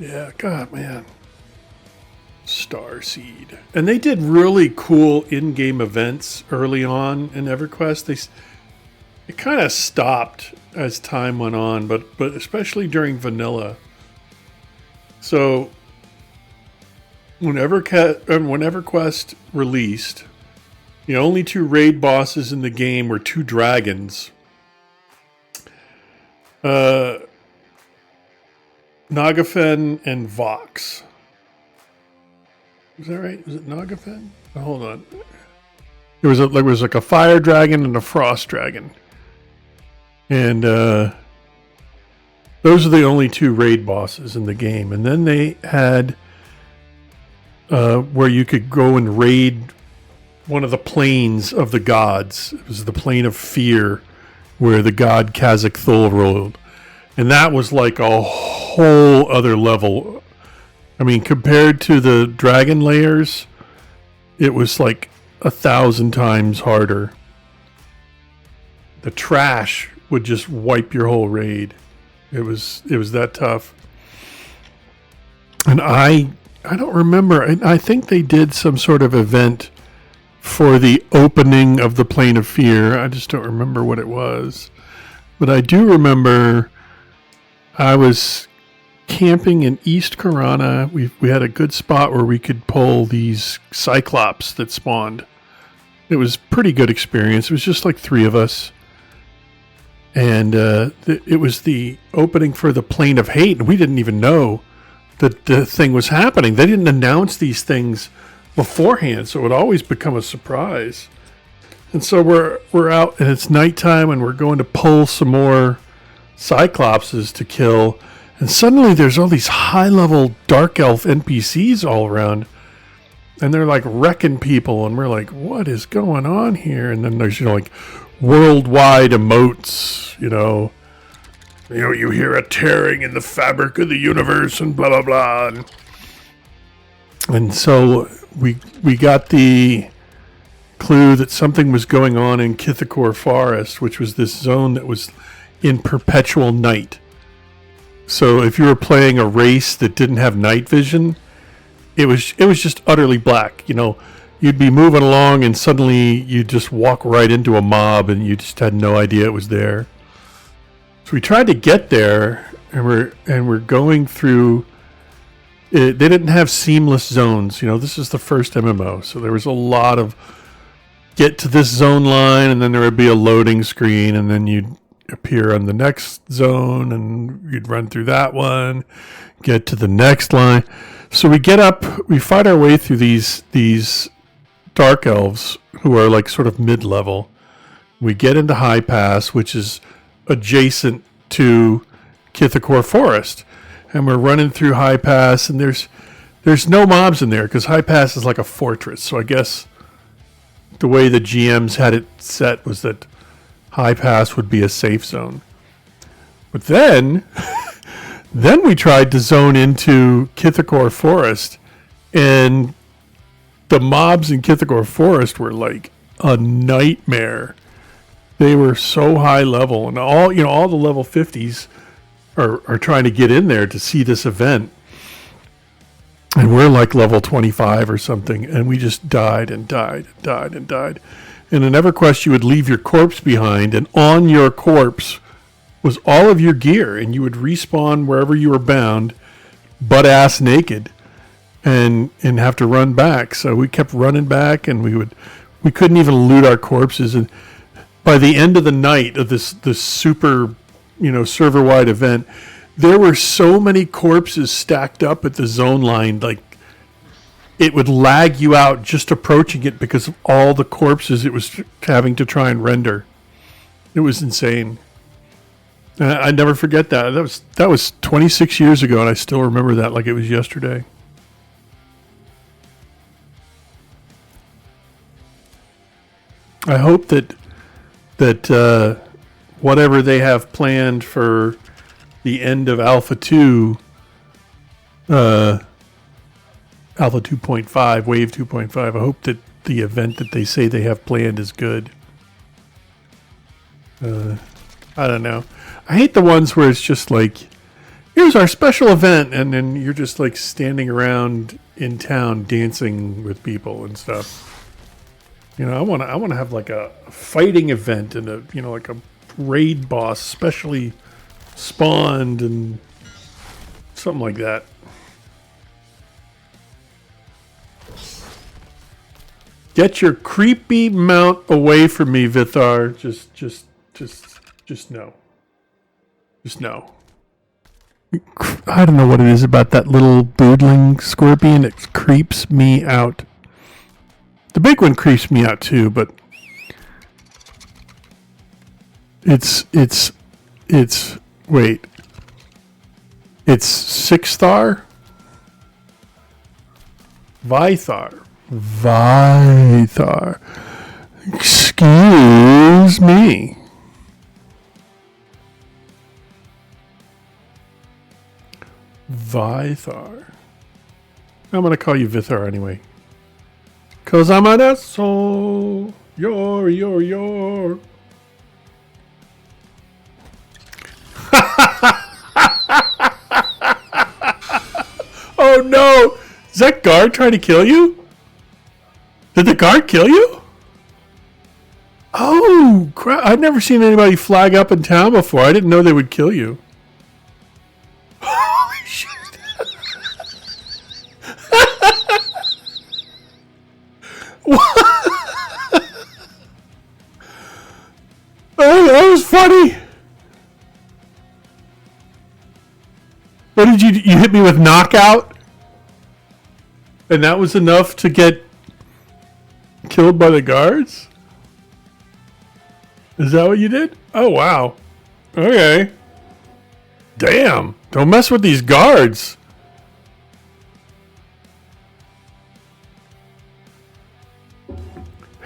Yeah, God, man. Starseed. And they did really cool in-game events early on in EverQuest. It kind of stopped as time went on, but especially during vanilla. So when EverQuest released, the only two raid bosses in the game were two dragons. Nagafen and Vox. Is that right? Was it Nagafen? Oh, hold on. There was like a fire dragon and a frost dragon. And those are the only two raid bosses in the game. And then they had where you could go and raid one of the planes of the gods. It was the plane of fear where the god Khazak-Thul ruled. And that was like a whole other level. I mean, compared to the dragon layers, it was like 1,000 times harder. The trash would just wipe your whole raid. It was that tough. And I don't remember. I think they did some sort of event for the opening of the Plane of Fear. I just don't remember what it was. But I do remember I was camping in East Karana. We had a good spot where we could pull these Cyclops that spawned. It was a pretty good experience. It was just like three of us. And it was the opening for the Plane of Hate, and we didn't even know that the thing was happening. They didn't announce these things beforehand, so it would always become a surprise. And so we're out, and it's nighttime, and we're going to pull some more Cyclopses to kill. And suddenly there's all these high-level Dark Elf NPCs all around. And they're like wrecking people, and we're like, what is going on here? And then there's, like worldwide emotes, you hear a tearing in the fabric of the universe and blah, blah, blah. And so we got the clue that something was going on in Kithakor Forest, which was this zone that was in perpetual night. So if you were playing a race that didn't have night vision, it was just utterly black. You'd be moving along and suddenly you just walk right into a mob and you just had no idea it was there. So we tried to get there, and we're going through. They didn't have seamless zones. This is the first MMO, so there was a lot of get to this zone line, and then there would be a loading screen, and then you'd appear on the next zone, and you'd run through that one, get to the next line. So we get up, we fight our way through these Dark Elves who are like sort of mid-level. We get into High Pass, which is adjacent to Kithakor Forest, and we're running through High Pass, and there's no mobs in there because High Pass is like a fortress. So I guess the way the GMs had it set was that High Pass would be a safe zone. But then we tried to zone into Kithakor Forest, and the mobs in Kithakor Forest were like a nightmare. They were so high level, and all the level 50s are trying to get in there to see this event. And we're like level 25 or something, and we just died and died and died and died. And in EverQuest, you would leave your corpse behind, and on your corpse was all of your gear, and you would respawn wherever you were bound, butt-ass naked, and have to run back. So we kept running back, and we couldn't even loot our corpses. And by the end of the night of this super, server-wide event, there were so many corpses stacked up at the zone line, like it would lag you out just approaching it because of all the corpses it was having to try and render. It was insane. I never forget that. That was 26 years ago, and I still remember that like it was yesterday. I hope that whatever they have planned for the end of Alpha 2, Alpha 2.5, Wave 2.5, I hope that the event that they say they have planned is good. I don't know. I hate the ones where it's just like here's our special event, and then you're just like standing around in town dancing with people and stuff. I want to have like a fighting event and like a raid boss specially spawned and something like that. Get your creepy mount away from me, Vithar. Just no. Just no. I don't know what it is about that little broodling scorpion. It creeps me out. The big one creeps me out too, but it's wait. It's 6-star? Vithar. Vithar. Excuse me. Vithar. I'm going to call you Vithar anyway. Because I'm an asshole. You're. Oh no! Is that guard trying to kill you? Did the guard kill you? Oh crap! I've never seen anybody flag up in town before. I didn't know they would kill you. Holy shit! Oh, that was funny. What did you hit me with knockout? And that was enough to get killed by the guards? Is that what you did? Oh, wow. Okay. Damn. Don't mess with these guards.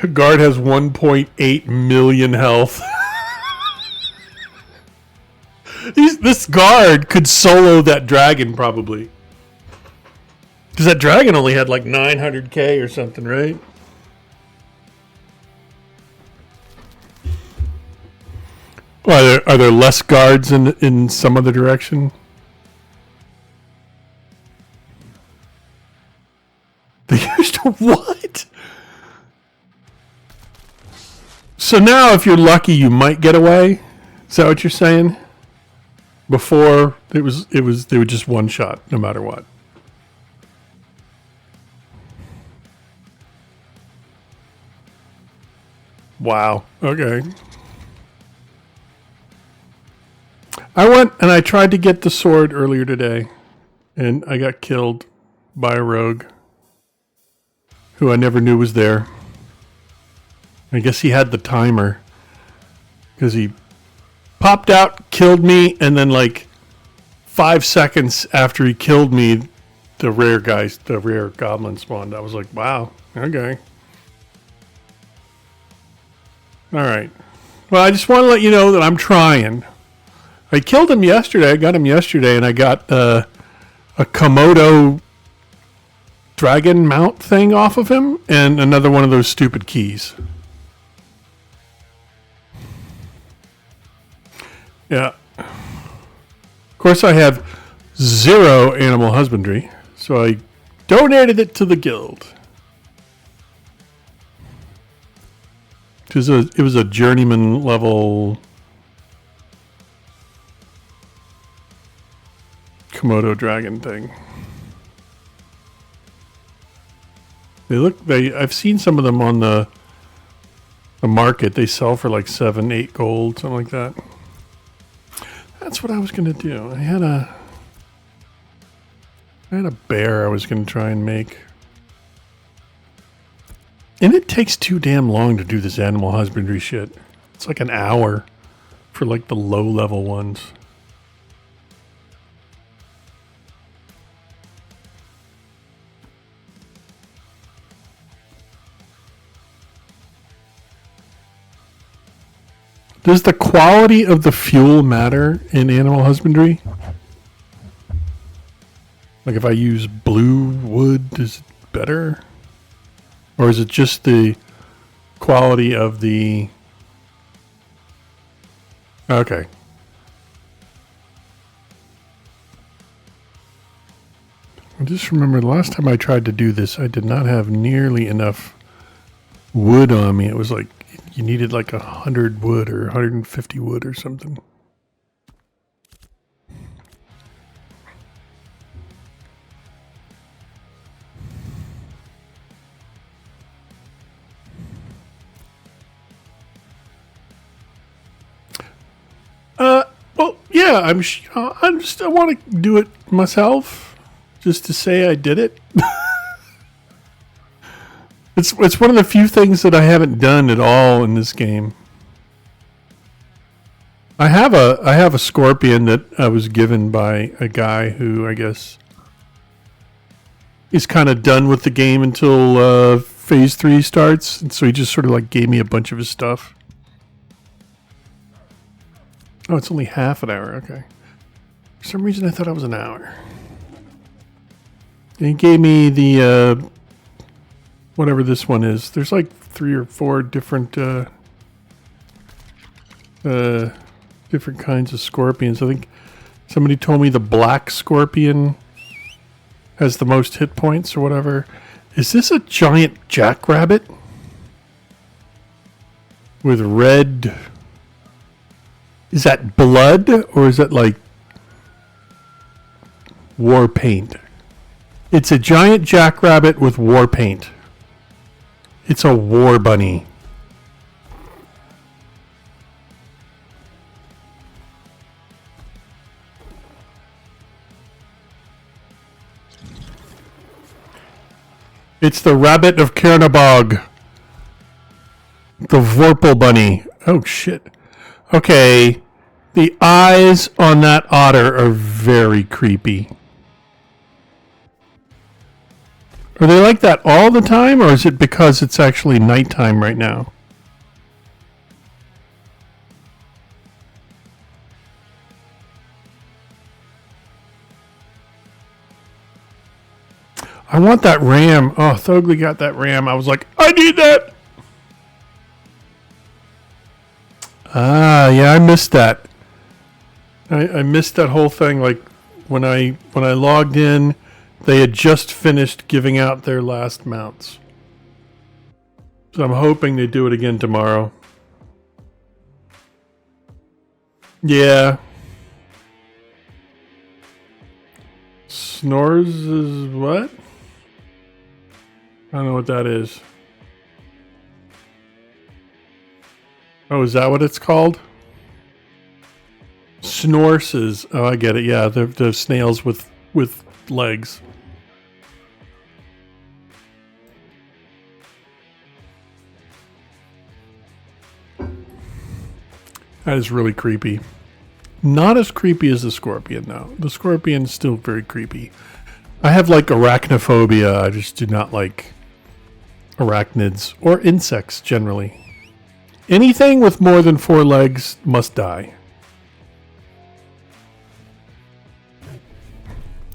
A guard has 1.8 million health. This guard could solo that dragon probably. Because that dragon only had like 900k or something, right? Well, are there less guards in some other direction? They used to what? So now if you're lucky you might get away? Is that what you're saying? Before they would just one shot no matter what. Wow. Okay. I went and I tried to get the sword earlier today, and I got killed by a rogue who I never knew was there. I guess he had the timer because he popped out, killed me, and then like 5 seconds after he killed me, the rare goblin spawned. I was like, wow, okay. All right. Well, I just want to let you know that I'm trying. I killed him yesterday. I got him yesterday, and I got a Komodo dragon mount thing off of him, and another one of those stupid keys. Yeah. Of course, I have 0 animal husbandry, so I donated it to the guild. It was a journeyman level Komodo dragon thing. I've seen some of them on the market. They sell for like 7, 8 gold, something like that. That's what I was gonna do. I had a bear I was gonna try and make. And it takes too damn long to do this animal husbandry shit. It's like an hour for like the low level ones. Does the quality of the fuel matter in animal husbandry? Like if I use blue wood, is it better? Or is it just the quality of the... Okay. I just remember the last time I tried to do this, I did not have nearly enough wood on me. It was like you needed like 100 wood or 150 wood or something. Well, yeah, I want to do it myself, just to say I did it. It's one of the few things that I haven't done at all in this game. I have a scorpion that I was given by a guy who I guess is kind of done with the game until phase 3 starts, and so he just sort of like gave me a bunch of his stuff. Oh, it's only half an hour. Okay. For some reason, I thought it was an hour. And he gave me the whatever this one is. There's like 3 or 4 different different kinds of scorpions. I think somebody told me the black scorpion has the most hit points or whatever. Is this a giant jackrabbit with red? Is that blood or is that like war paint? It's a giant jackrabbit with war paint. It's a war bunny. It's the rabbit of Kernabog. The Vorpal bunny. Oh shit. Okay. The eyes on that otter are very creepy. Are they like that all the time, or is it because it's actually nighttime right now? I want that ram. Oh, Thogly got that ram. I was like, I need that. Ah, yeah, I missed that. I missed that whole thing. Like when I logged in, they had just finished giving out their last mounts. So I'm hoping they do it again tomorrow. Yeah. Snores is what? I don't know what that is. Oh, is that what it's called? Snorses. Oh, I get it. Yeah, they're snails with legs. That is really creepy. Not as creepy as the scorpion, though. The scorpion's still very creepy. I have like arachnophobia. I just do not like arachnids or insects generally. Anything with more than 4 legs must die.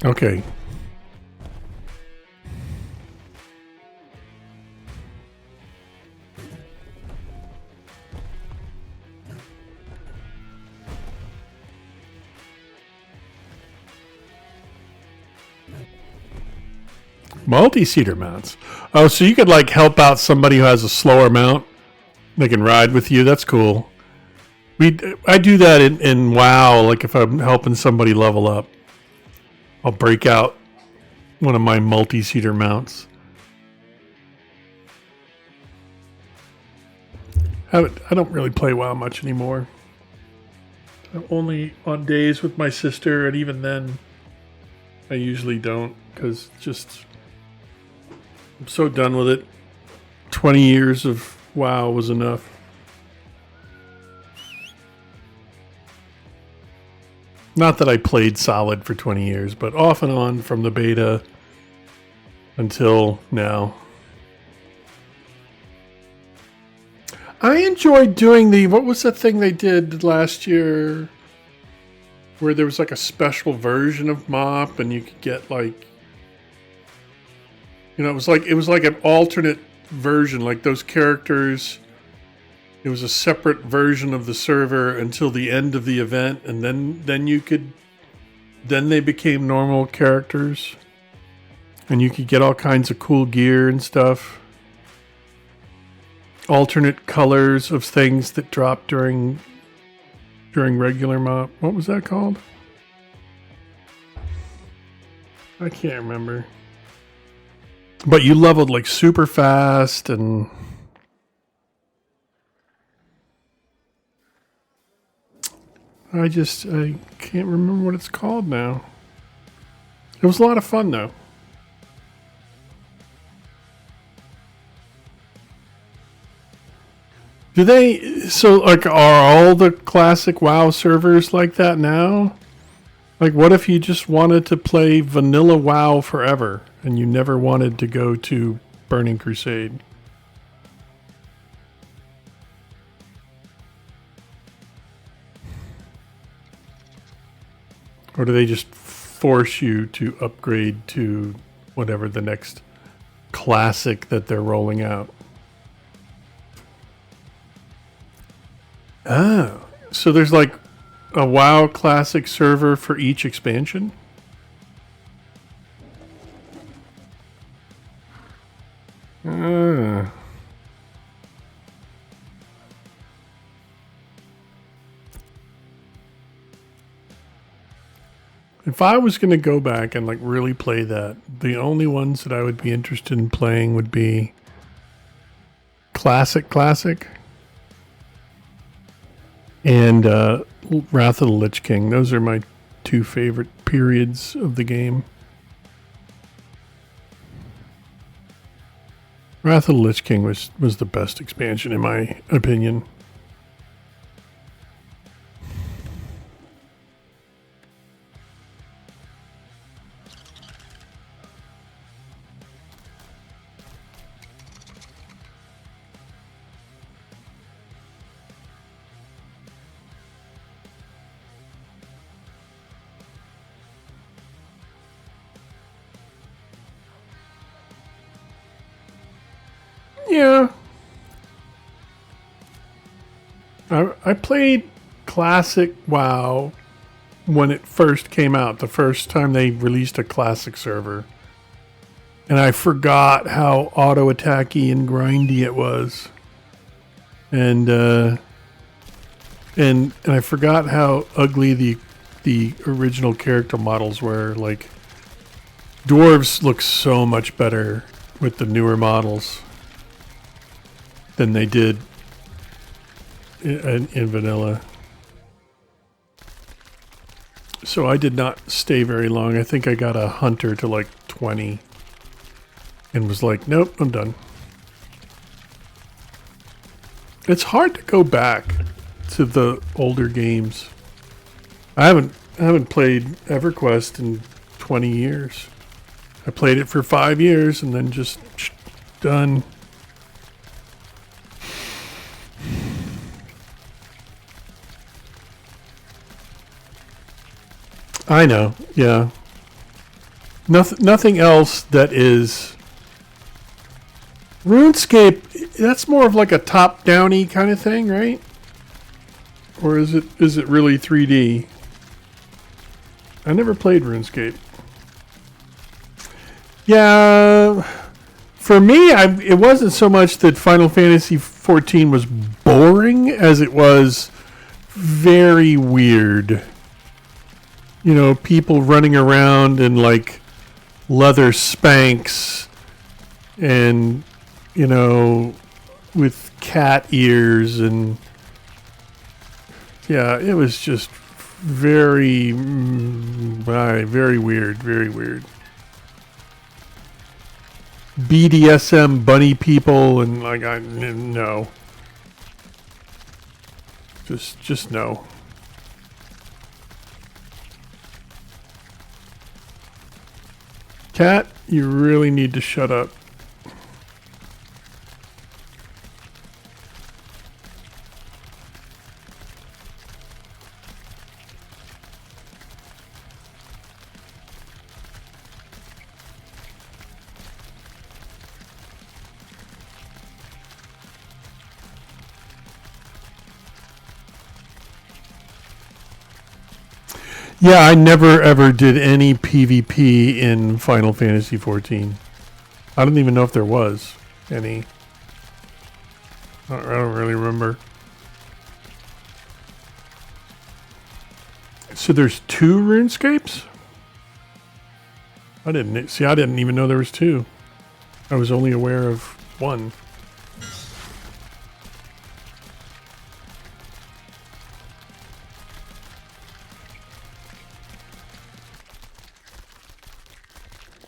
Okay. Multi-seater mounts. Oh, so you could like help out somebody who has a slower mount. They can ride with you. That's cool. I do that in WoW. Like if I'm helping somebody level up, I'll break out one of my multi-seater mounts. I don't really play WoW much anymore. I'm only on days with my sister, and even then, I usually don't because just I'm so done with it. 20 years of WoW was enough. Not that I played solid for 20 years, but off and on from the beta until now. I enjoyed doing what was that thing they did last year where there was like a special version of MoP and you could get like, you know, it was like an alternate version, like those characters. It was a separate version of the server until the end of the event, and then they became normal characters. And you could get all kinds of cool gear and stuff. Alternate colors of things that drop during regular mop. What was that called? I can't remember. But you leveled like super fast and I can't remember what it's called now. It was a lot of fun though. Like, are all the classic WoW servers like that now? Like, what if you just wanted to play vanilla WoW forever and you never wanted to go to Burning Crusade? Or do they just force you to upgrade to whatever the next classic that they're rolling out? Oh, so there's like a WoW Classic server for each expansion? If I was going to go back and like really play that, the only ones that I would be interested in playing would be Classic, and Wrath of the Lich King. Those are my two favorite periods of the game. Wrath of the Lich King was the best expansion in my opinion. Yeah. I played Classic WoW when it first came out, the first time they released a Classic server. And I forgot how auto-attacky and grindy it was. And I forgot how ugly the original character models were. Like, dwarves look so much better with the newer models than they did in vanilla. So I did not stay very long. I think I got a hunter to like 20 and was like, nope, I'm done. It's hard to go back to the older games. I haven't played EverQuest in 20 years. I played it for 5 years and then just done. I know, yeah. Nothing else that is RuneScape. That's more of like a top-downy kind of thing, right? Or is it really 3D? I never played RuneScape. Yeah, for me, it wasn't so much that Final Fantasy XIV was boring as it was very weird. You know, people running around in like leather Spanx and, you know, with cat ears, and yeah, it was just very weird, very weird. BDSM bunny people and like, no. Just no. Cat, you really need to shut up. Yeah, I never ever did any PvP in Final Fantasy 14. I don't even know if there was any. I don't really remember. So there's 2 RuneScapes? I didn't even know there was 2. I was only aware of 1.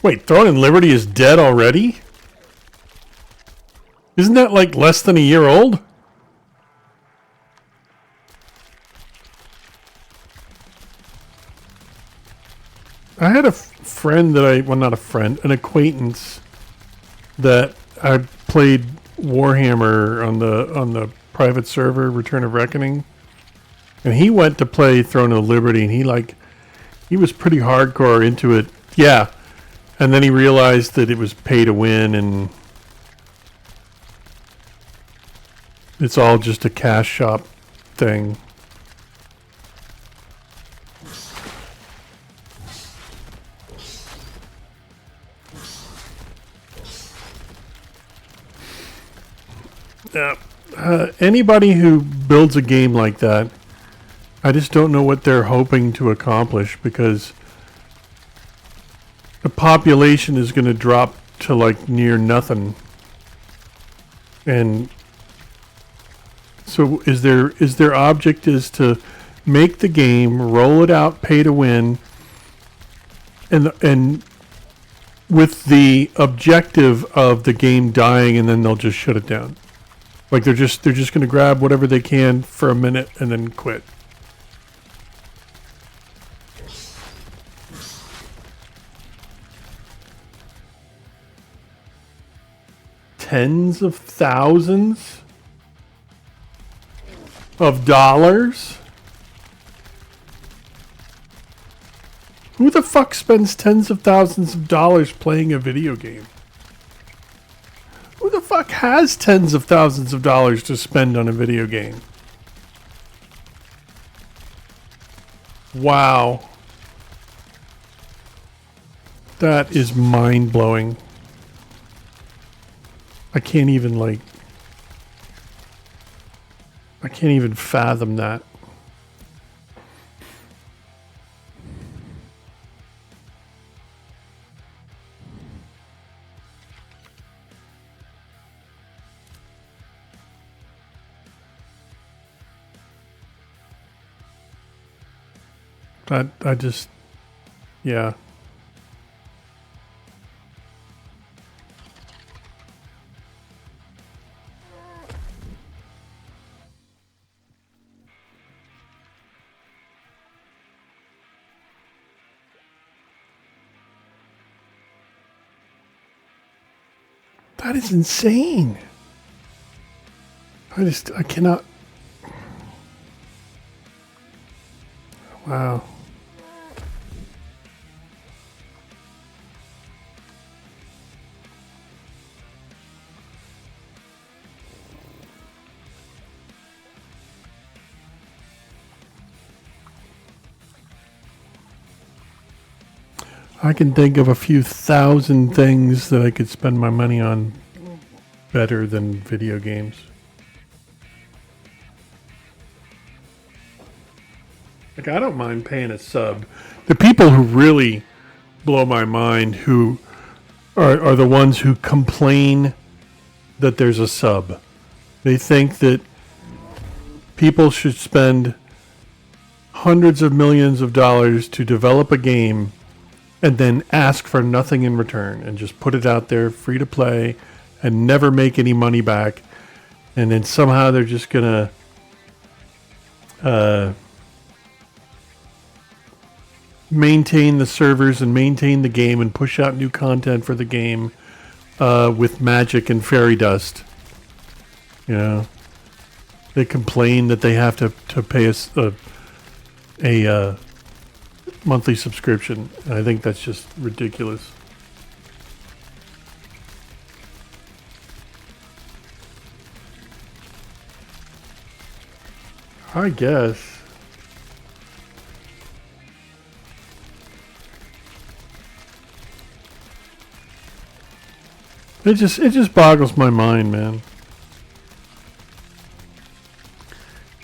Wait, Throne and Liberty is dead already? Isn't that like less than a year old? I had a friend that well, not a friend, an acquaintance that I played Warhammer on the private server, Return of Reckoning, and he went to play Throne of Liberty, and he was pretty hardcore into it. Yeah, and then he realized that it was pay to win, and it's all just a cash shop thing. Anybody who builds a game like that, I just don't know what they're hoping to accomplish, because the population is going to drop to like near nothing. And so is their object is to make the game, roll it out, pay to win, and with the objective of the game dying, and then they'll just shut it down. Like they're just going to grab whatever they can for a minute and then quit. Tens of thousands of dollars? Who the fuck spends tens of thousands of dollars playing a video game? Who the fuck has tens of thousands of dollars to spend on a video game? Wow. That is mind-blowing. I can't even fathom that. I just, yeah. That is insane. I cannot. Wow. I can think of a few thousand things that I could spend my money on better than video games. Like, I don't mind paying a sub. The people who really blow my mind who are the ones who complain that there's a sub. They think that people should spend hundreds of millions of dollars to develop a game and then ask for nothing in return and just put it out there free to play and never make any money back. And then somehow they're just going to maintain the servers and maintain the game and push out new content for the game with magic and fairy dust. You know, they complain that they have to pay us a monthly subscription. And I think that's just ridiculous. I guess. It just boggles my mind, man.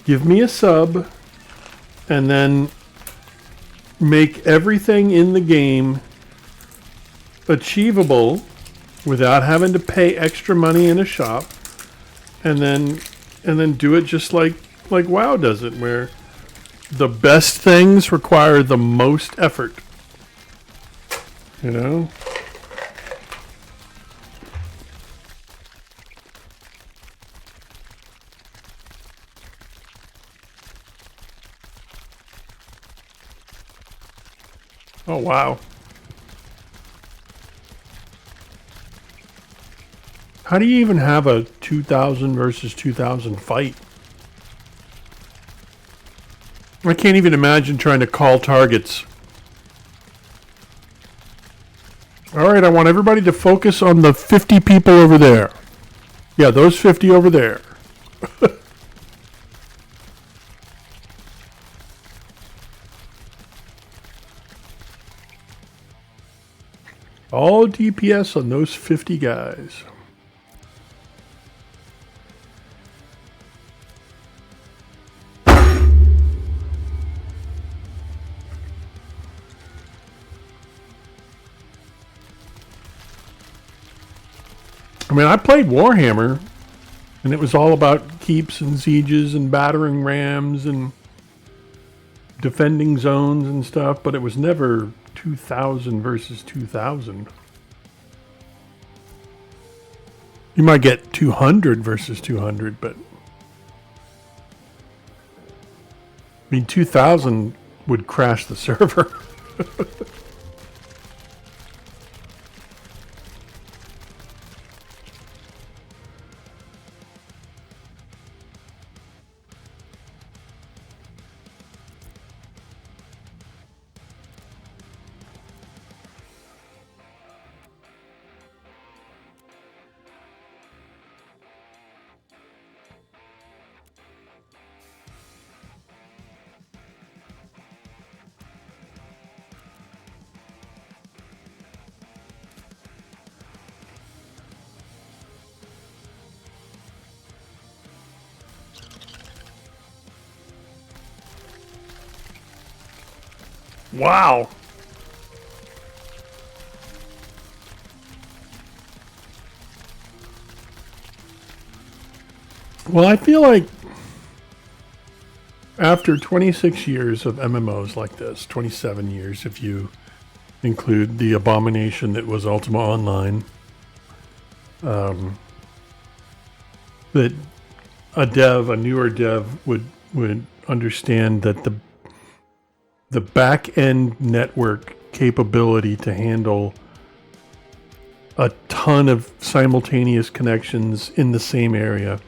Give me a sub and then make everything in the game achievable without having to pay extra money in a shop, and then do it just like WoW does it, where the best things require the most effort. You know? Oh, wow. How do you even have a 2,000 versus 2,000 fight? I can't even imagine trying to call targets. All right, I want everybody to focus on the 50 people over there. Yeah, those 50 over there. All DPS on those 50 guys. I mean, I played Warhammer, and it was all about keeps and sieges and battering rams and defending zones and stuff, but it was never 2,000 versus 2,000. You might get 200 versus 200, but I mean, 2,000 would crash the server. Wow. Well, I feel like after 26 years of MMOs like this, 27 years if you include the abomination that was Ultima Online, that a newer dev would understand that the back end network capability to handle a ton of simultaneous connections in the same area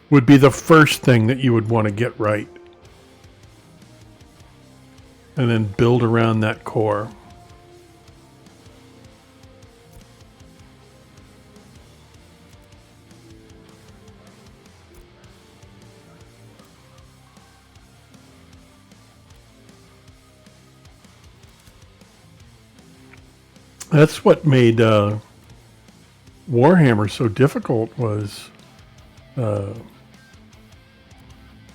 would be the first thing that you would want to get right. And then build around that core. That's what made Warhammer so difficult, was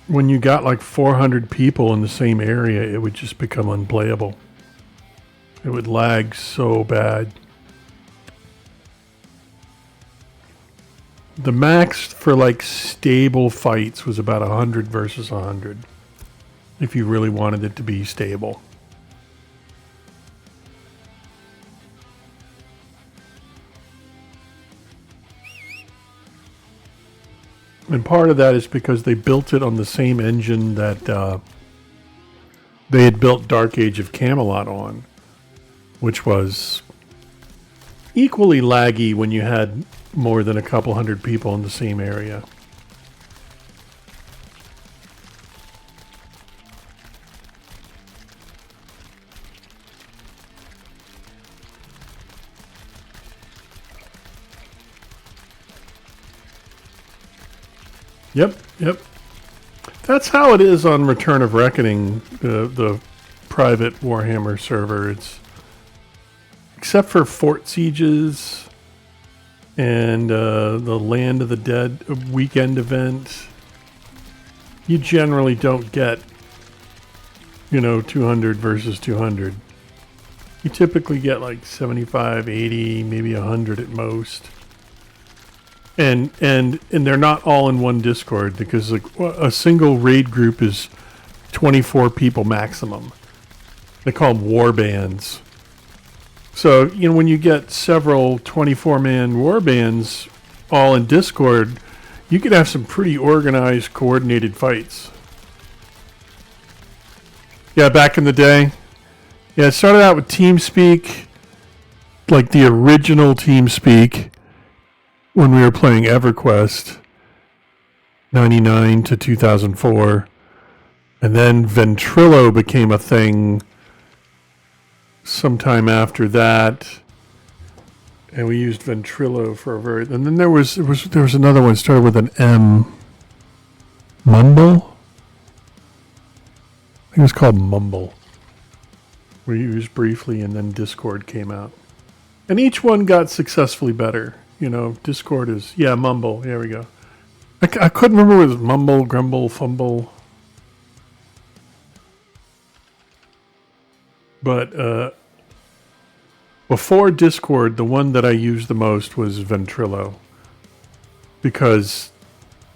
when you got like 400 people in the same area, it would just become unplayable. It would lag so bad. The max for like stable fights was about 100 versus 100, if you really wanted it to be stable. And part of that is because they built it on the same engine that they had built Dark Age of Camelot on, which was equally laggy when you had more than a couple hundred people in the same area. Yep. That's how it is on Return of Reckoning, the private Warhammer server. It's except for fort sieges and the Land of the Dead weekend event, you generally don't get, 200 versus 200. You typically get like 75, 80, maybe 100 at most. And they're not all in one Discord, because like a single raid group is 24 people maximum. They call them war bands. So, when you get several 24-man war bands all in Discord, you could have some pretty organized, coordinated fights. Yeah, back in the day. Yeah, it started out with TeamSpeak, like the original TeamSpeak, when we were playing EverQuest, 99 to 2004. And then Ventrilo became a thing sometime after that. And we used Ventrilo for a very... And then there was another one started with an M. Mumble? I think it was called Mumble. We used briefly, and then Discord came out. And each one got successfully better. Discord is... Yeah, Mumble. There we go. I couldn't remember if it was Mumble, Grumble, Fumble. But before Discord, the one that I used the most was Ventrilo. Because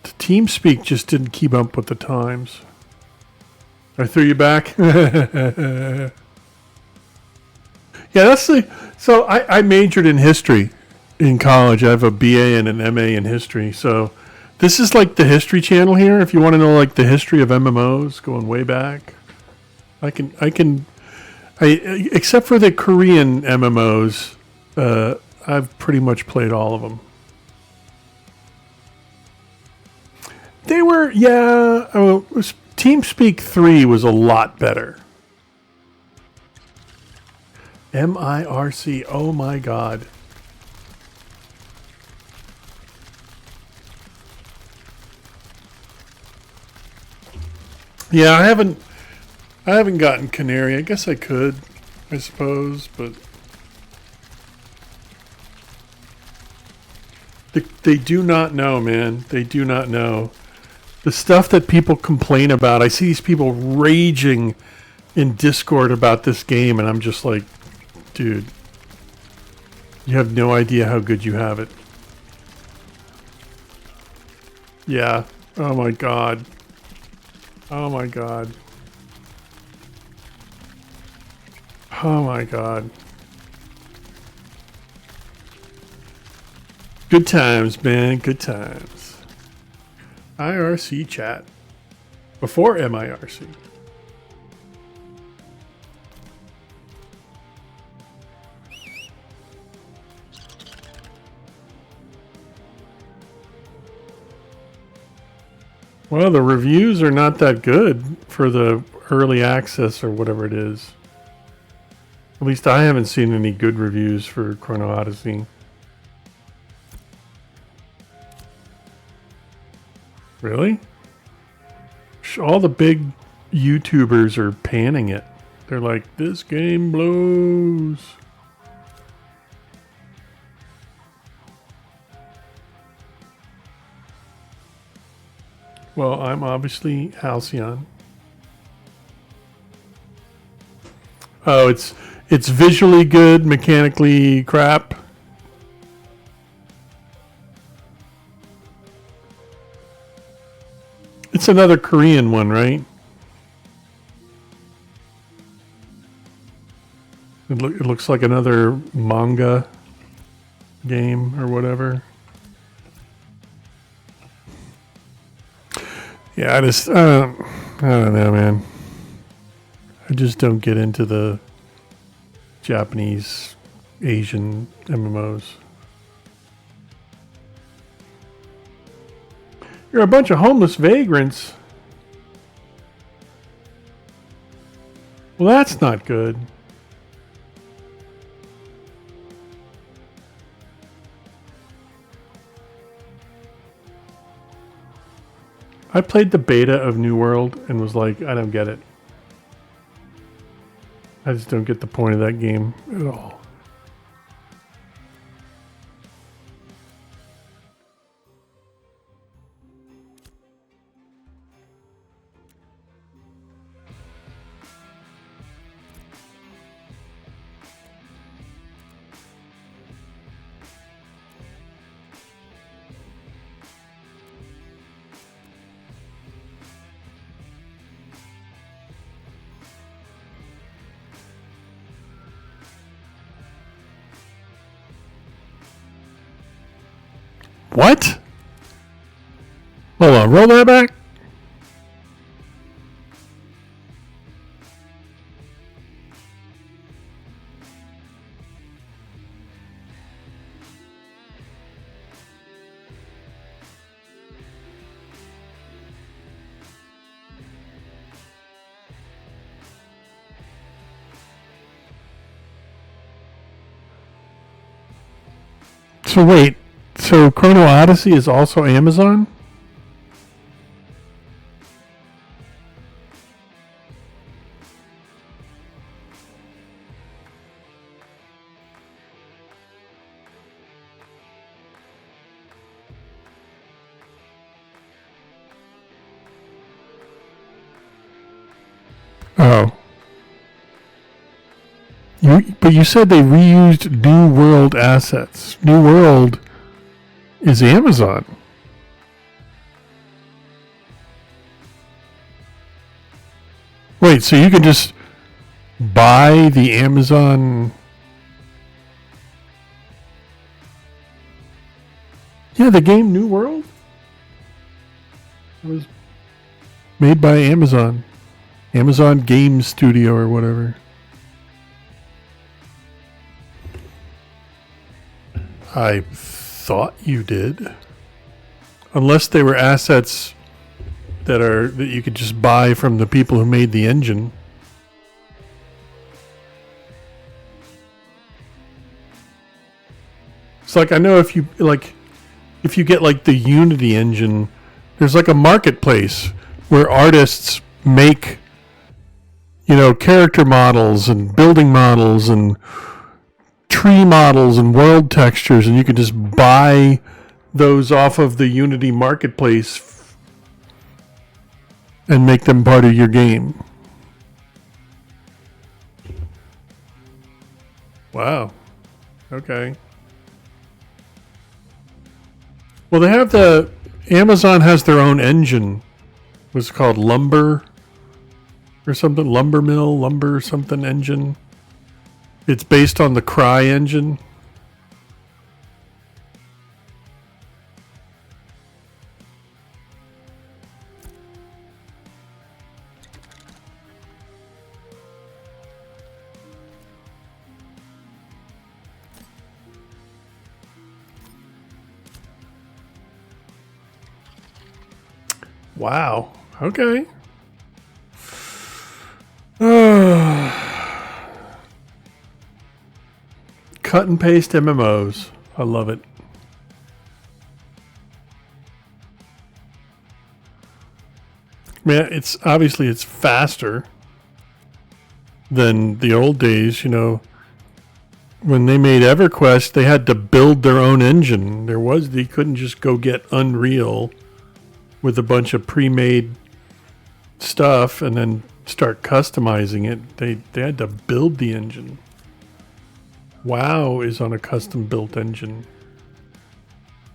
the TeamSpeak just didn't keep up with the times. I threw you back? Yeah, that's the... So I majored in history in college. I have a BA and an MA in history. So this is like the History Channel here. If you want to know like the history of MMOs going way back, I except for the Korean MMOs, I've pretty much played all of them. They were, yeah. TeamSpeak 3 was a lot better. MIRC, oh my god. Yeah, I haven't gotten Canary. I guess I could, I suppose, but they do not know, man. They do not know. The stuff that people complain about, I see these people raging in Discord about this game, and I'm just like, dude, you have no idea how good you have it. Yeah. Oh my god. Oh my god. Oh my god. Good times, man. Good times. IRC chat. Before MIRC. Well, the reviews are not that good for the early access or whatever it is. At least I haven't seen any good reviews for Chrono Odyssey. Really? All the big YouTubers are panning it. They're like, this game blows. Well, I'm obviously Halcyon. Oh, it's visually good, mechanically crap. It's another Korean one, right? It looks like another manga game or whatever. Yeah, I don't know, man. I just don't get into the Japanese, Asian MMOs. You're a bunch of homeless vagrants. Well, that's not good. I played the beta of New World and was like, I don't get it. I just don't get the point of that game at all. What? Hold on, roll that back. So wait, so Chrono Odyssey is also Amazon? Oh. But you said they reused New World assets. New World is Amazon. Wait, so you can just buy the Amazon? Yeah, the game New World was made by Amazon. Amazon Game Studio or whatever. I thought you did. Unless they were assets that you could just buy from the people who made the engine. It's like, I know if you get like the Unity engine, there's like a marketplace where artists make, character models and building models and tree models and world textures, and you can just buy those off of the Unity marketplace and make them part of your game. Wow. Okay. Well, they have Amazon has their own engine. What's it called? Lumber or something? Lumber Mill, Lumber something engine. It's based on the Cry engine. Wow. Okay. Cut and paste MMOs. I love it. Man, it's faster than the old days, When they made EverQuest, they had to build their own engine. They couldn't just go get Unreal with a bunch of pre-made stuff and then start customizing it. They had to build the engine. WoW is on a custom built engine.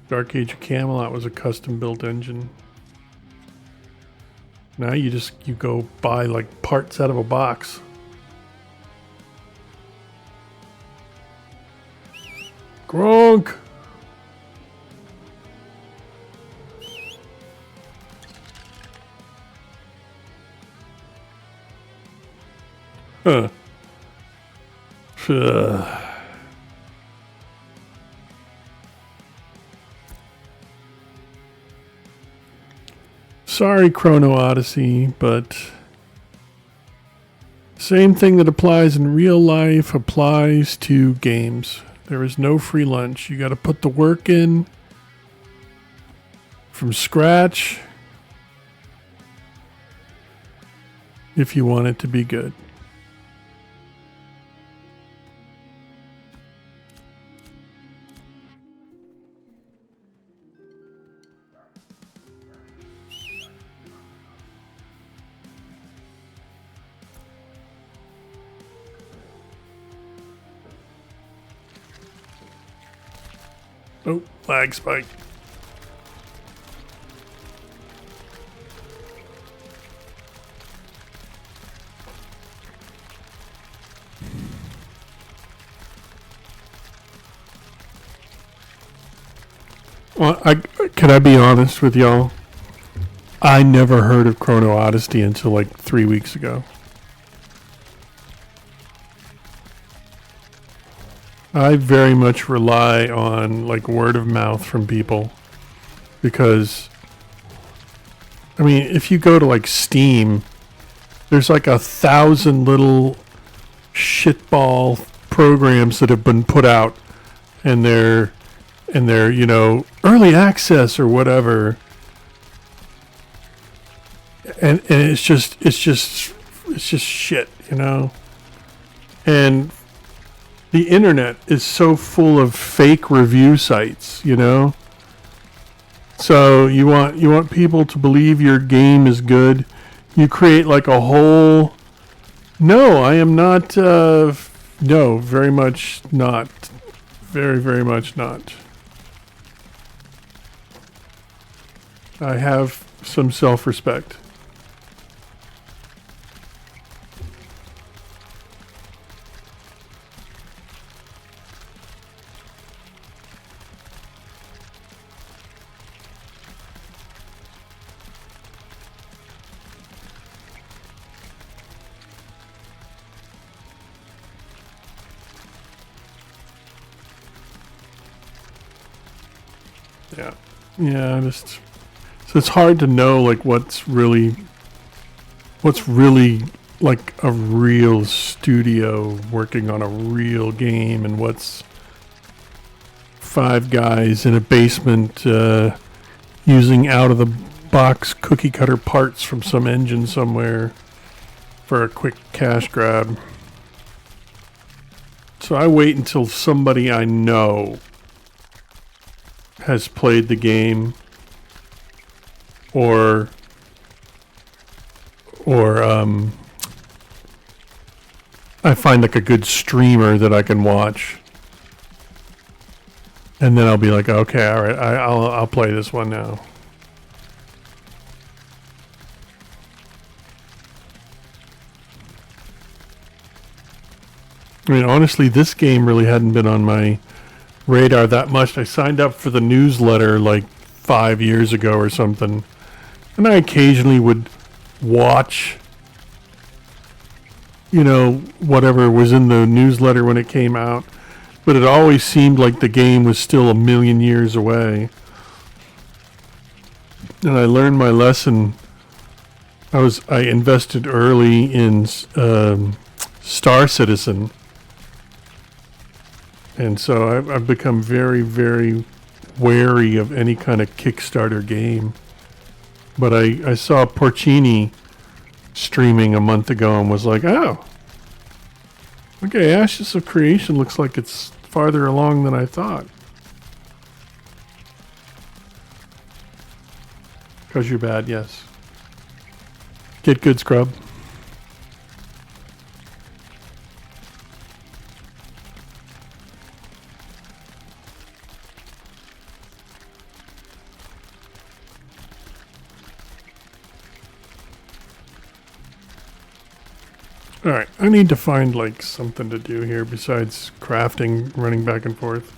Dark Age of Camelot was a custom built engine. Now you go buy like parts out of a box. Gronk! Huh. Sorry, Chrono Odyssey, but same thing that applies in real life applies to games. There is no free lunch. You got to put the work in from scratch if you want it to be good. Oh, lag spike. Well, can I be honest with y'all? I never heard of Chrono Odyssey until like 3 weeks ago. I very much rely on like word of mouth from people because, I mean, if you go to like Steam, there's like 1,000 little shitball programs that have been put out, and they're early access or whatever, and it's just shit, and the internet is so full of fake review sites, so you want people to believe your game is good. You create like a whole. No, I am not. No, very much not. Very, very much not. I have some self-respect. Yeah. Yeah, just so it's hard to know like what's really like a real studio working on a real game and what's five guys in a basement using out of the box cookie cutter parts from some engine somewhere for a quick cash grab. So I wait until somebody I know has played the game or I find like a good streamer that I can watch, and then I'll be like, okay, all right, I'll play this one now. I mean, honestly, this game really hadn't been on my radar that much. I signed up for the newsletter like 5 years ago or something, and I occasionally would watch, whatever was in the newsletter when it came out, but it always seemed like the game was still a million years away. And I learned my lesson. I invested early in Star Citizen, and so I've become very, very wary of any kind of Kickstarter game. But I saw Porcini streaming a month ago and was like, oh, okay, Ashes of Creation looks like it's farther along than I thought. Because you're bad, yes. Get good, scrub. Alright, I need to find like something to do here besides crafting, running back and forth.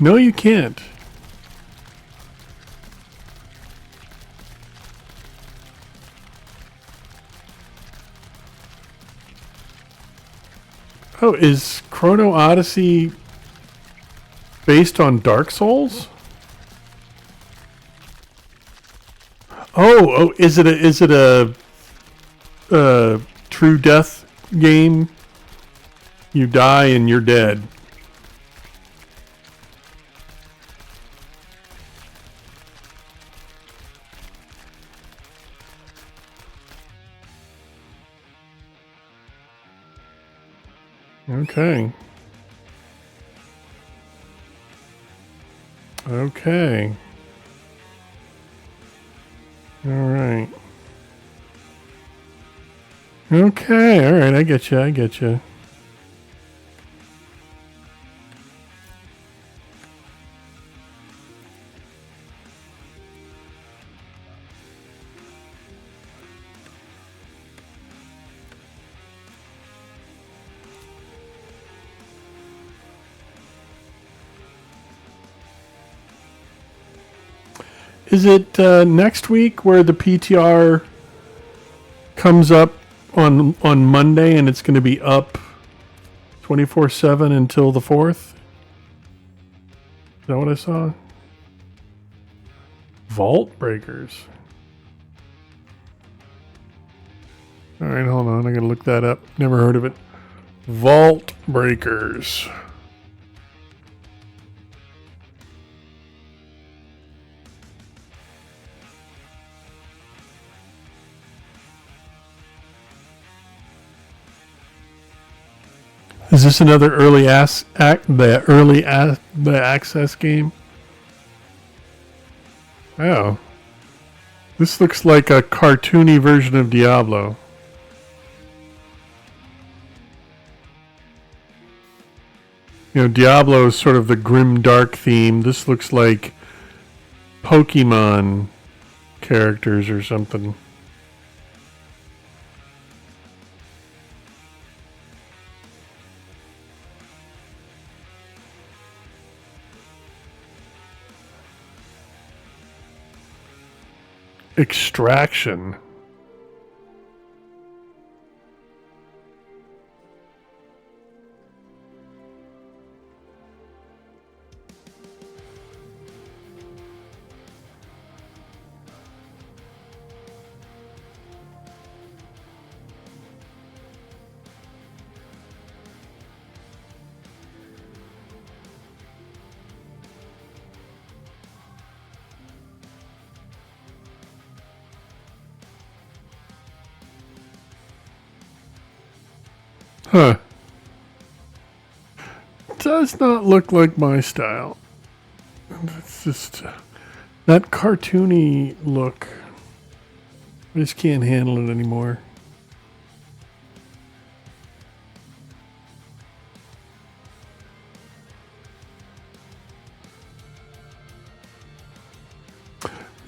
No, you can't. Oh, is Chrono Odyssey based on Dark Souls? Oh, is it a true death game? You die and you're dead. Okay. Okay. All right. Okay. All right. I get you. I get you. Is it next week where the PTR comes up on Monday and it's going to be up 24/7 until the 4th? Is that what I saw? Vault Breakers. All right, hold on. I gotta look that up. Never heard of it. Vault Breakers. Is this another the access game? Oh, this looks like a cartoony version of Diablo. You know, Diablo is sort of the grim dark theme. This looks like Pokemon characters or something. Extraction. Huh. Does not look like my style. It's just that cartoony look. I just can't handle it anymore.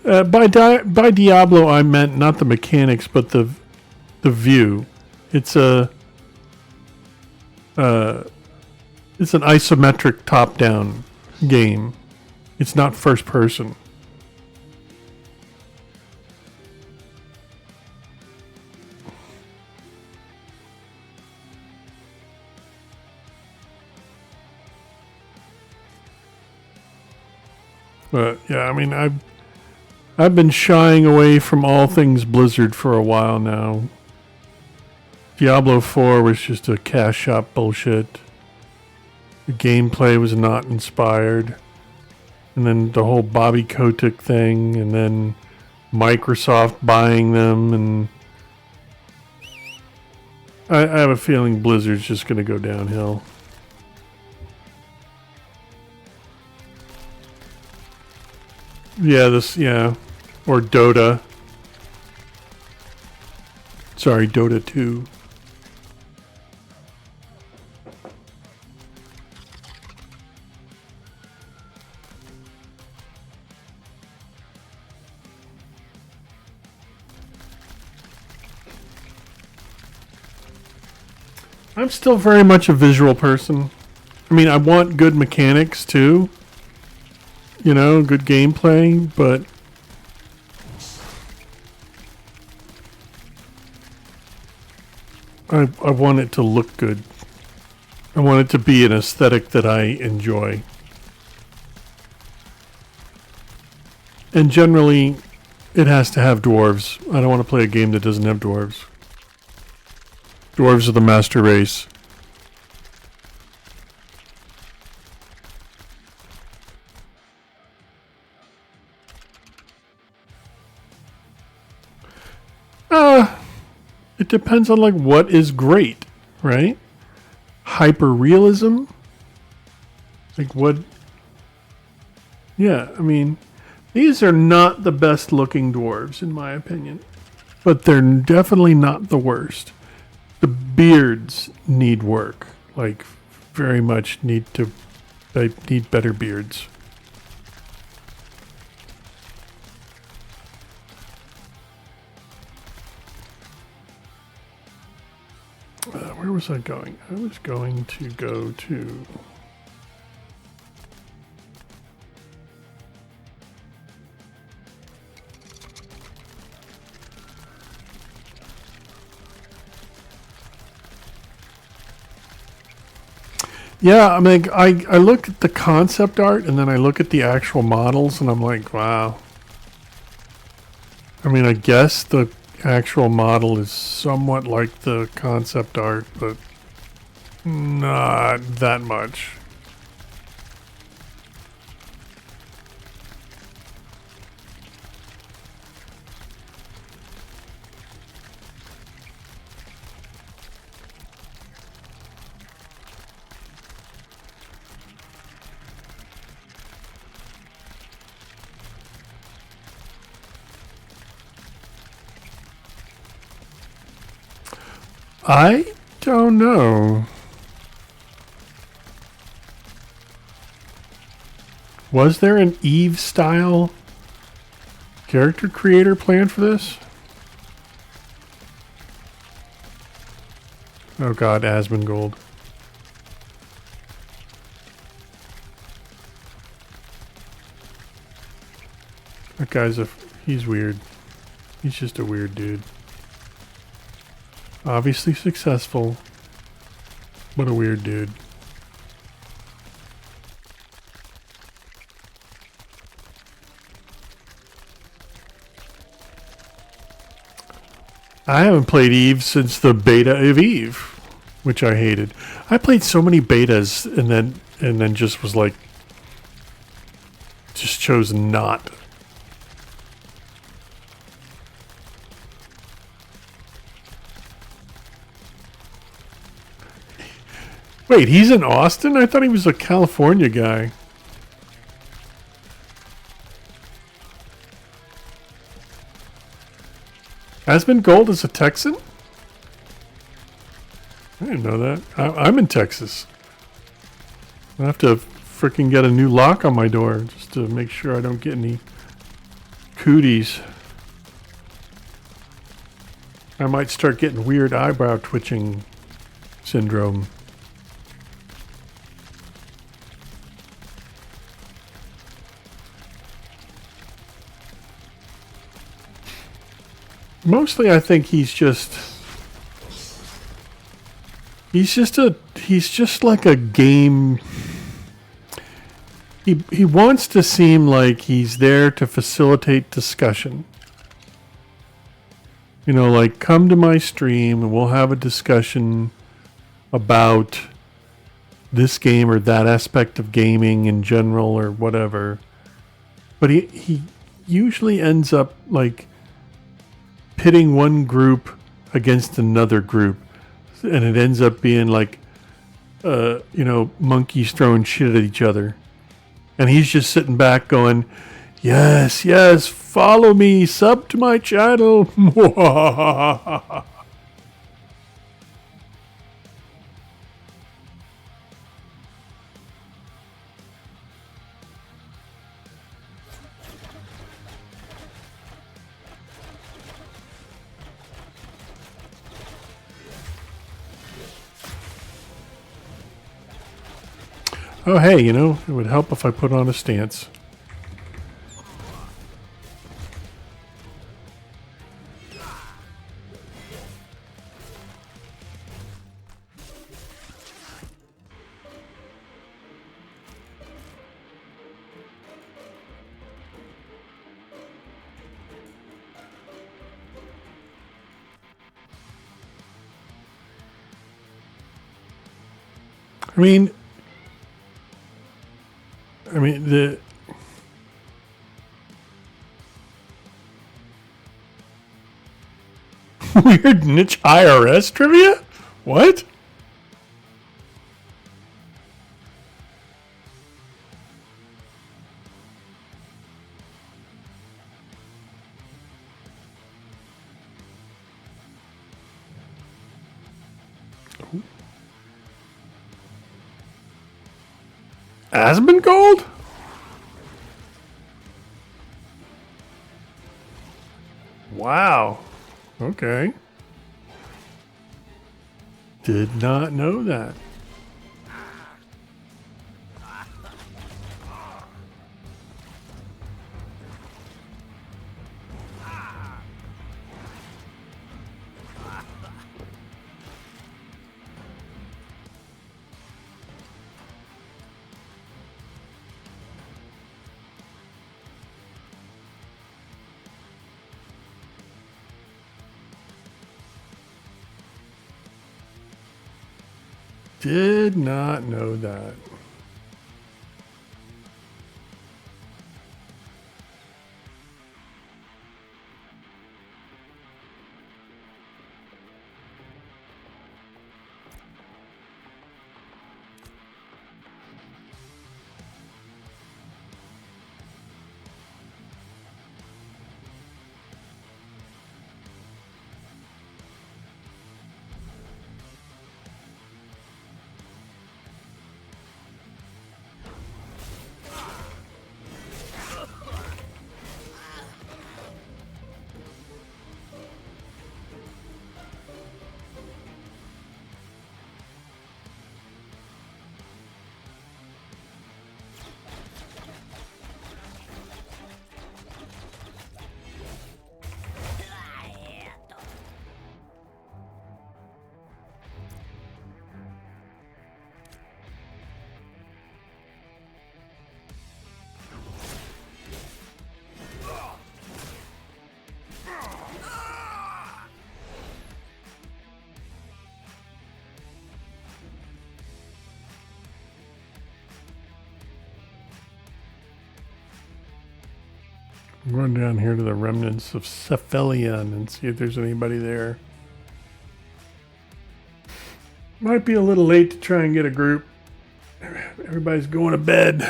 By Diablo, I meant not the mechanics, but the view. It's a it's an isometric top-down game. It's not first person. But yeah, I mean, I've been shying away from all things Blizzard for a while now. Diablo 4 was just a cash shop bullshit. The gameplay was not inspired. And then the whole Bobby Kotick thing, and then Microsoft buying them, and I have a feeling Blizzard's just going to go downhill. Yeah, or Dota. Sorry, Dota 2. I'm still very much a visual person. I mean, I want good mechanics too. You know, good gameplay, but I want it to look good. I want it to be an aesthetic that I enjoy. And generally, it has to have dwarves. I don't want to play a game that doesn't have dwarves. Dwarves are the master race. It depends on like what is great, right? Hyper realism? Like what? Yeah, I mean, these are not the best looking dwarves in my opinion, but they're definitely not the worst. The beards need work, like very much they need better beards. Where was I going? I was going to go to... Yeah, I mean, I look at the concept art and then I look at the actual models and I'm like, wow. I mean, I guess the actual model is somewhat like the concept art, but not that much. I don't know. Was there an Eve style character creator plan for this? Oh god, Asmongold. That guy's he's weird. He's just a weird dude. Obviously successful, but a weird dude. I haven't played Eve since the beta of Eve, which I hated. I played so many betas and then just was like, just chose not. Wait, he's in Austin? I thought he was a California guy. Asmongold is a Texan? I didn't know that. I'm in Texas. I have to freaking get a new lock on my door just to make sure I don't get any cooties. I might start getting weird eyebrow twitching syndrome. Mostly I think he's just like a game. He wants to seem like he's there to facilitate discussion. You know, like, come to my stream and we'll have a discussion about this game or that aspect of gaming in general or whatever. But he usually ends up like pitting one group against another group, and it ends up being like monkeys throwing shit at each other, and he's just sitting back going, yes, follow me, sub to my channel. Oh, hey, it would help if I put on a stance. I mean, the weird niche IRS trivia? What? Asmongold? Wow. Okay. Did not know that. Did not know that. I'm going down here to the remnants of Cephalion and see if there's anybody there. Might be a little late to try and get a group. Everybody's going to bed.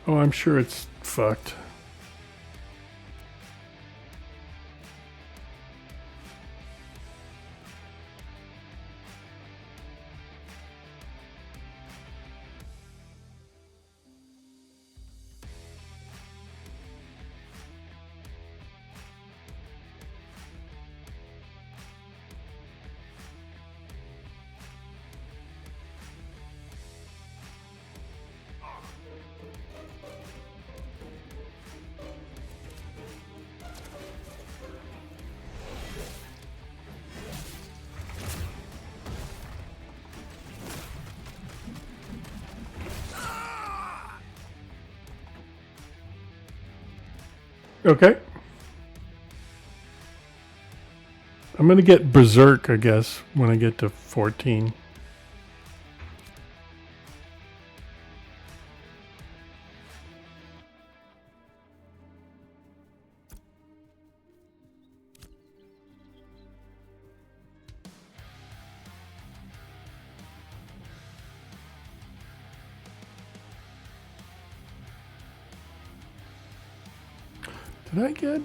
Oh, I'm sure it's fucked. Okay. I'm going to get Berserk, I guess, when I get to 14. Did I get...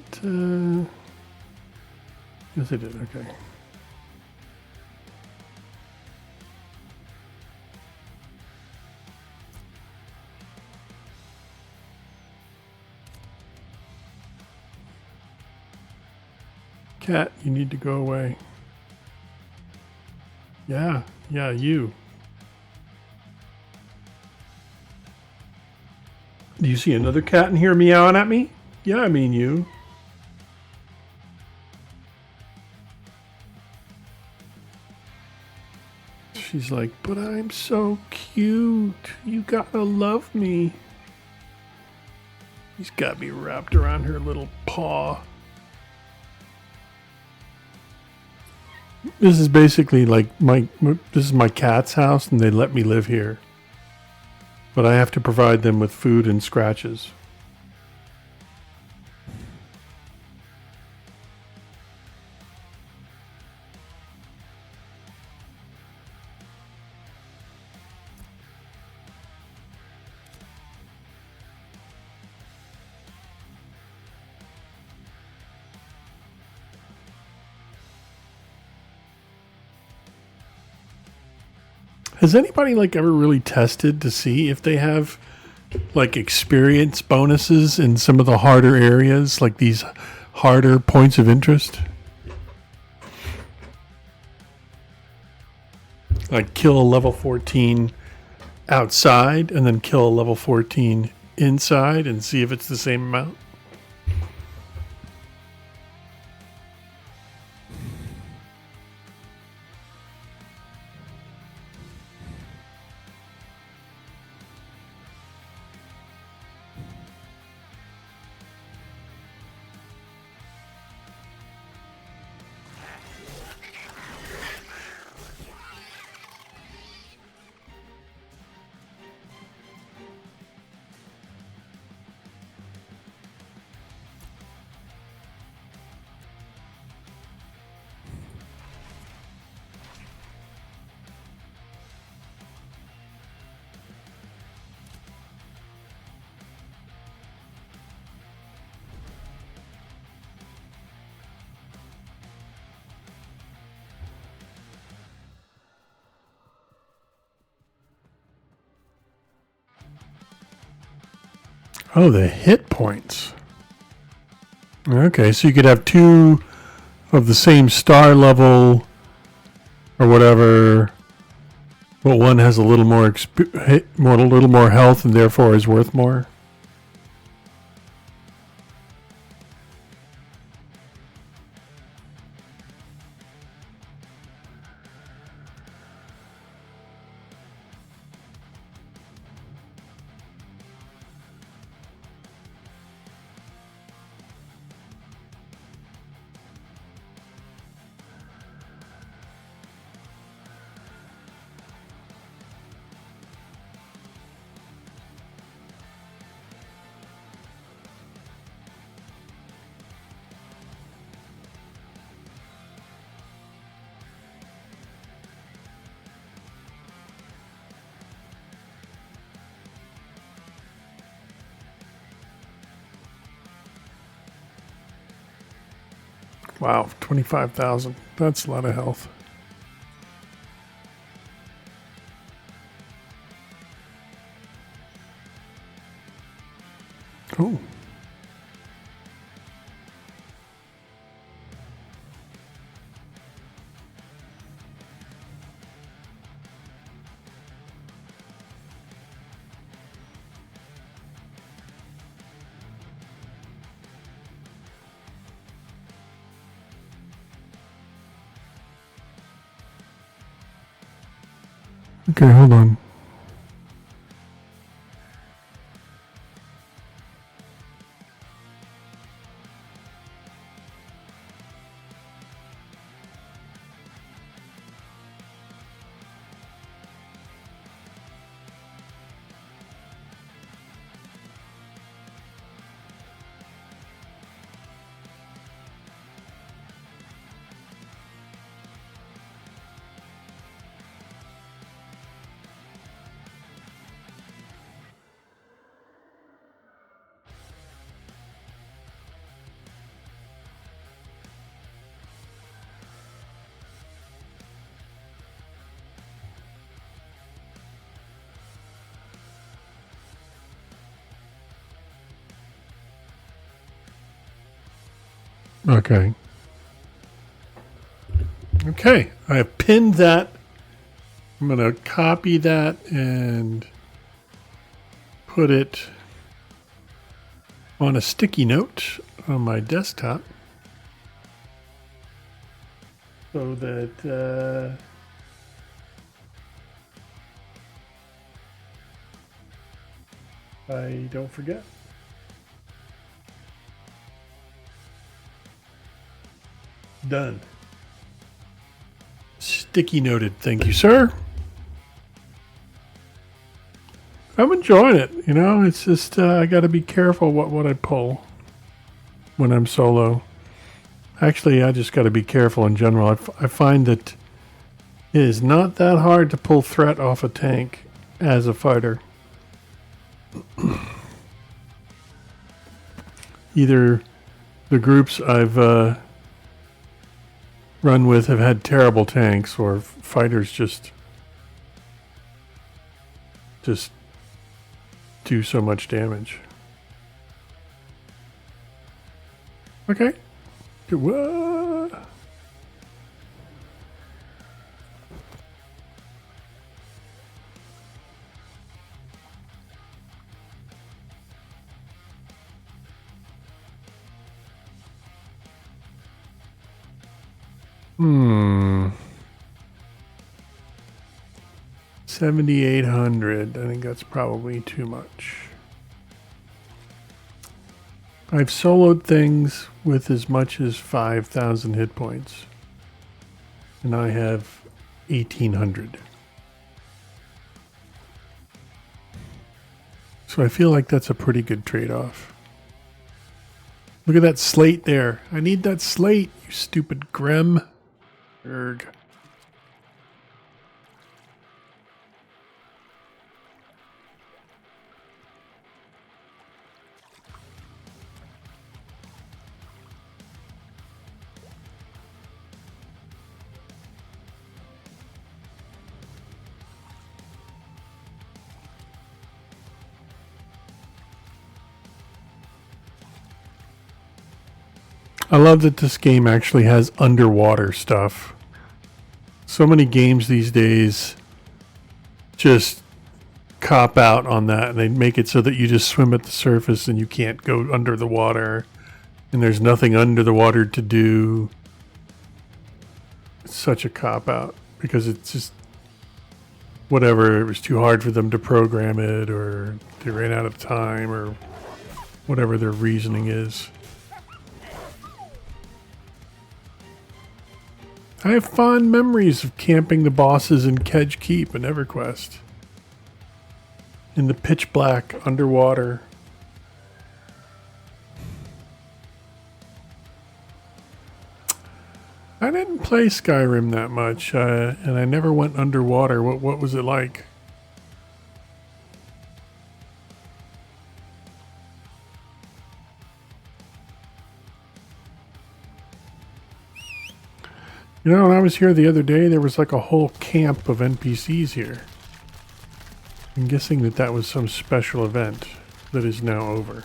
Yes, I did. Okay. Cat, you need to go away. Yeah, you. Do you see another cat in here meowing at me? Yeah, I mean you. She's like, but I'm so cute. You gotta love me. He's got me wrapped around her little paw. This is basically like this is my cat's house and they let me live here. But I have to provide them with food and scratches. Has anybody like ever really tested to see if they have like experience bonuses in some of the harder areas, like these harder points of interest? Like kill a level 14 outside and then kill a level 14 inside and see if it's the same amount? Oh, the hit points. Okay, so you could have two of the same star level or whatever, but one has a little more a little more health and therefore is worth more. Wow, 25,000. That's a lot of health. Oh. Okay, hold on. Okay. Okay, I have pinned that. I'm going to copy that and put it on a sticky note on my desktop so that I don't forget. Done. Sticky noted. Thank you, sir. I'm enjoying it. You know, it's just I got to be careful what I pull when I'm solo. Actually, I just got to be careful in general. I find that it is not that hard to pull threat off a tank as a fighter. Either the groups I've run with have had terrible tanks, or fighters just do so much damage. Okay. What? Hmm. 7,800. I think that's probably too much. I've soloed things with as much as 5,000 hit points. And I have 1,800. So I feel like that's a pretty good trade-off. Look at that slate there. I need that slate, you stupid Grem. Erg. I love that this game actually has underwater stuff. So many games these days just cop out on that, and they make it so that you just swim at the surface and you can't go under the water, and there's nothing under the water to do. It's such a cop out because it's just whatever, it was too hard for them to program it, or they ran out of time, or whatever their reasoning is. I have fond memories of camping the bosses in Kedge Keep in EverQuest. In the pitch black underwater. I didn't play Skyrim that much, and I never went underwater. What was it like? You know, when I was here the other day, there was like a whole camp of NPCs here. I'm guessing that that was some special event that is now over.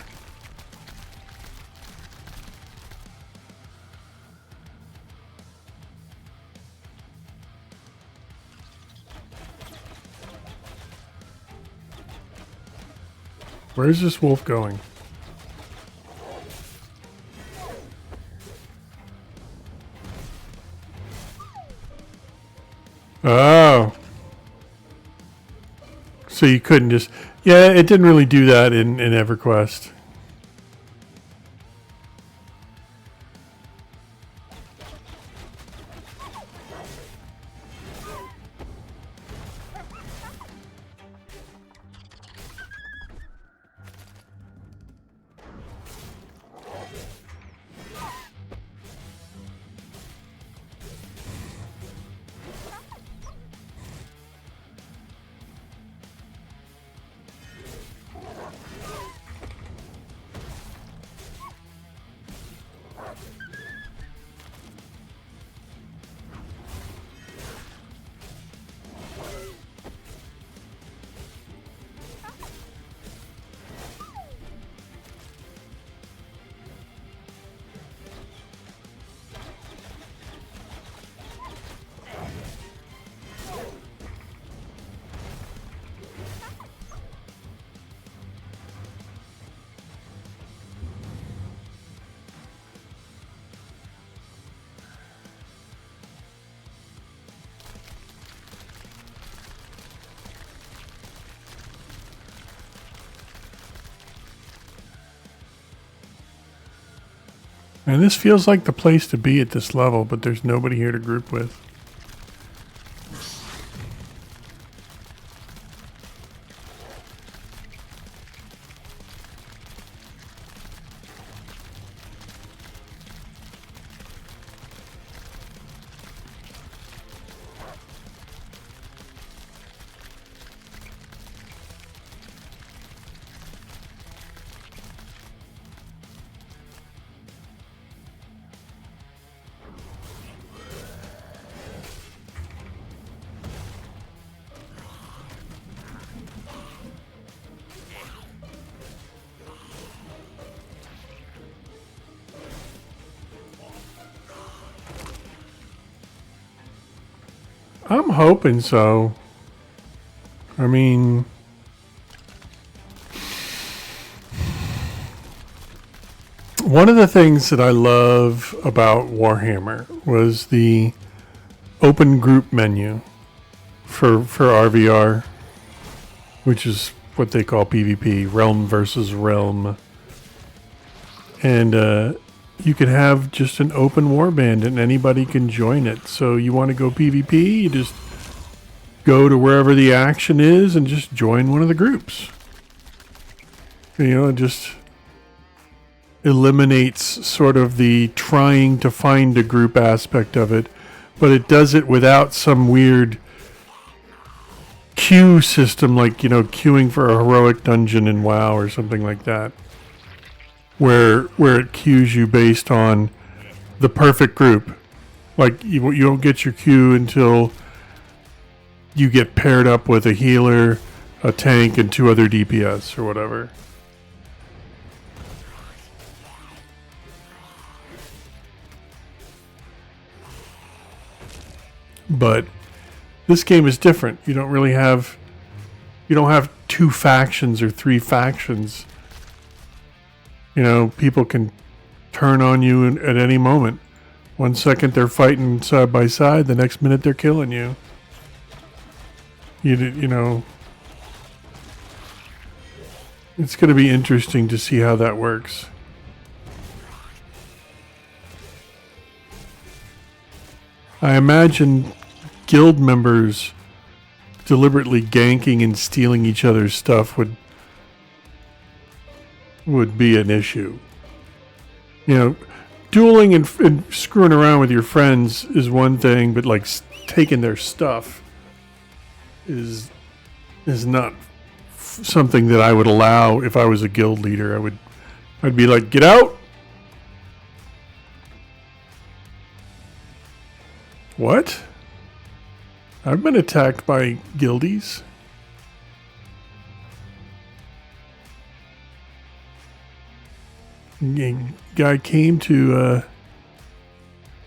Where's this wolf going? Oh. So you couldn't just... Yeah, it didn't really do that in EverQuest. And this feels like the place to be at this level, but there's nobody here to group with. I'm hoping so. I mean, one of the things that I love about Warhammer was the open group menu for RVR, which is what they call PvP, realm versus realm. And you could have just an open warband and anybody can join it. So you want to go PvP, you just go to wherever the action is and just join one of the groups. You know, it just eliminates sort of the trying to find a group aspect of it, but it does it without some weird queue system like, you know, queuing for a heroic dungeon in WoW or something like that, where it queues you based on the perfect group. Like you don't get your queue until you get paired up with a healer, a tank, and 2 other DPS or whatever. But this game is different. You don't have 2 factions or 3 factions. You know, people can turn on you at any moment. 1 second they're fighting side by side, the next minute they're killing you. You know, it's going to be interesting to see how that works. I imagine guild members deliberately ganking and stealing each other's stuff would be an issue. You know, dueling and screwing around with your friends is one thing, but like taking their stuff is not something that I would allow if I was a guild leader. I'd be like, get out. What? I've been attacked by guildies. A guy came to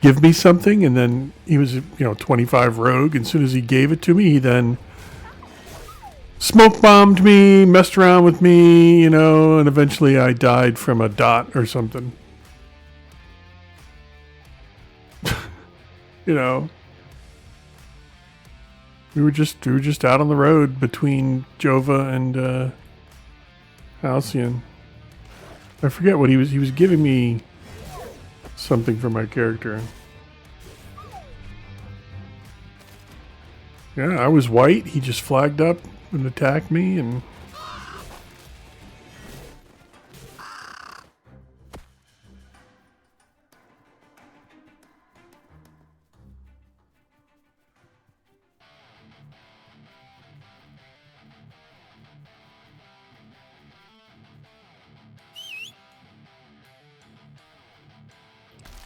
give me something, and then he was, 25 rogue. And as soon as he gave it to me, he then smoke bombed me, messed around with me, and eventually I died from a dot or something. We were just out on the road between Jova and Halcyon. I forget what he was giving me something for my character. Yeah, I was white. He just flagged up and attacked me, and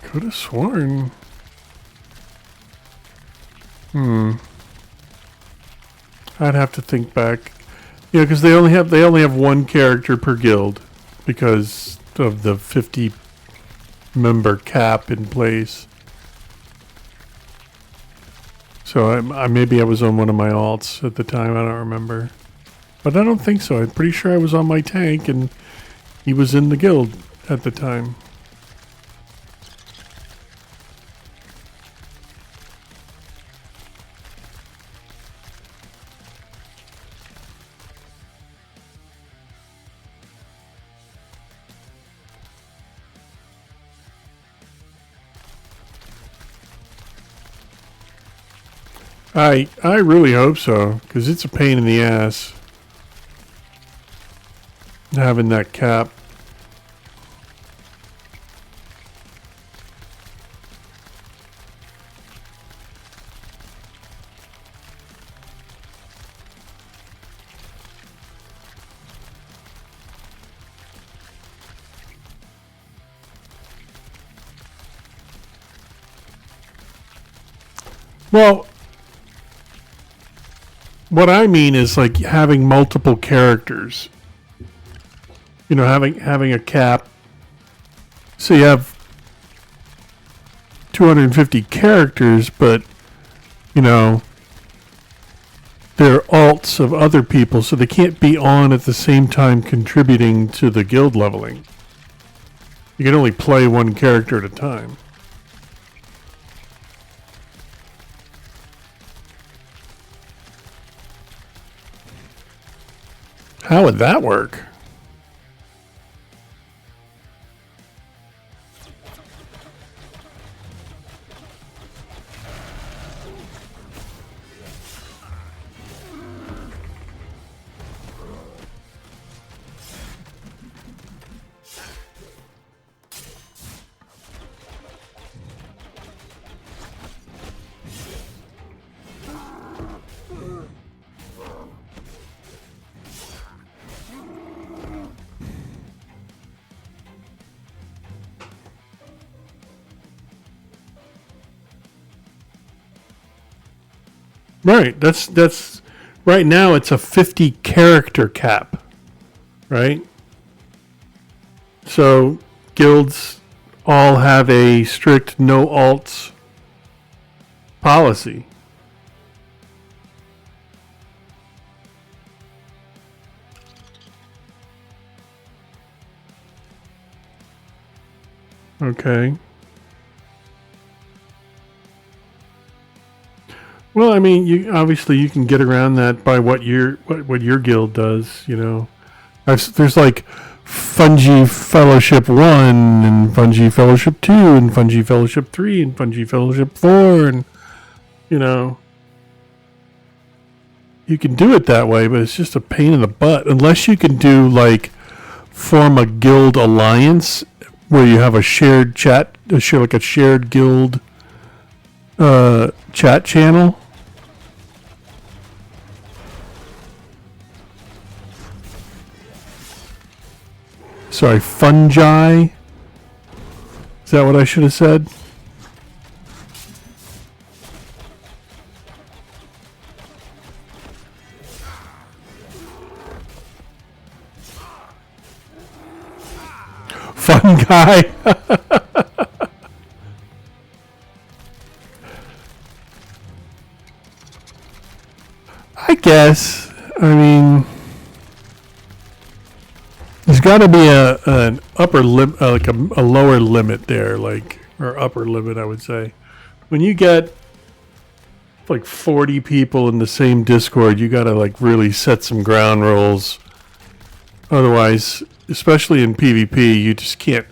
could have sworn. I'd have to think back. Because they only have one character per guild because of the 50 member cap in place. So I maybe I was on one of my alts at the time. I don't remember, but I don't think so. I'm pretty sure I was on my tank and he was in the guild at the time. I really hope so, because it's a pain in the ass having that cap. Well, what I mean is like having multiple characters. Having a cap. So you have 250 characters, but they're alts of other people, so they can't be on at the same time contributing to the guild leveling. You can only play one character at a time. How would that work? Right. That's right now it's a 50 character cap, right? So guilds all have a strict no alts policy. Okay. Well, I mean, you obviously you can get around that by what your guild does. You know, there's like Fungi Fellowship 1 and Fungi Fellowship 2 and Fungi Fellowship 3 and Fungi Fellowship 4, and you know, you can do it that way, but it's just a pain in the butt unless you can do like form a guild alliance where you have a shared chat, like a shared guild chat channel. Sorry, fungi. Is that what I should have said? Fungi. I guess. I mean, there's got to be an upper limit, like a lower limit there, like, or upper limit, I would say. When you get like 40 people in the same Discord, you got to like really set some ground rules. Otherwise, especially in PvP, you just can't.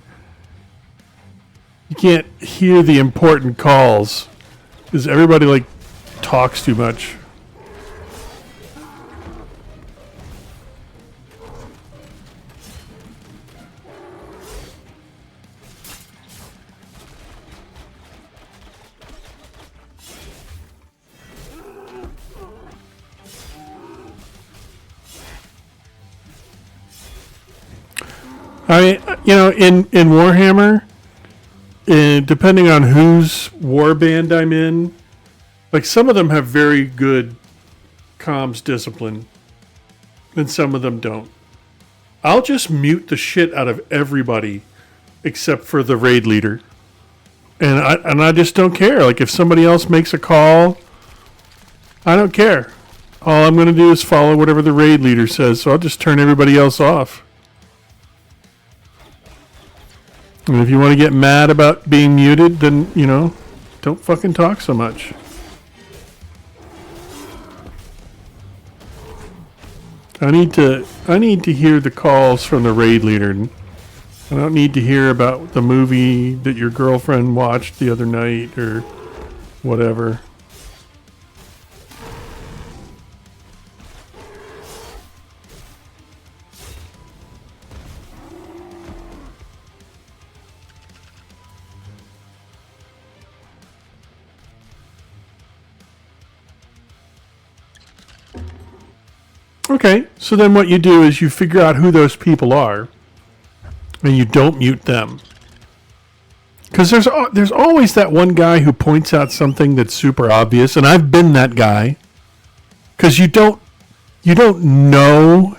You can't hear the important calls because everybody like talks too much. I mean, you know, in Warhammer, depending on whose warband I'm in, like some of them have very good comms discipline, and some of them don't. I'll just mute the shit out of everybody except for the raid leader, and I just don't care. Like if somebody else makes a call, I don't care. All I'm going to do is follow whatever the raid leader says, so I'll just turn everybody else off. And if you want to get mad about being muted, then, you know, don't fucking talk so much. I need to hear the calls from the raid leader. I don't need to hear about the movie that your girlfriend watched the other night or whatever. Okay, so then what you do is you figure out who those people are, and you don't mute them. Because there's always that one guy who points out something that's super obvious, and I've been that guy. Because you don't know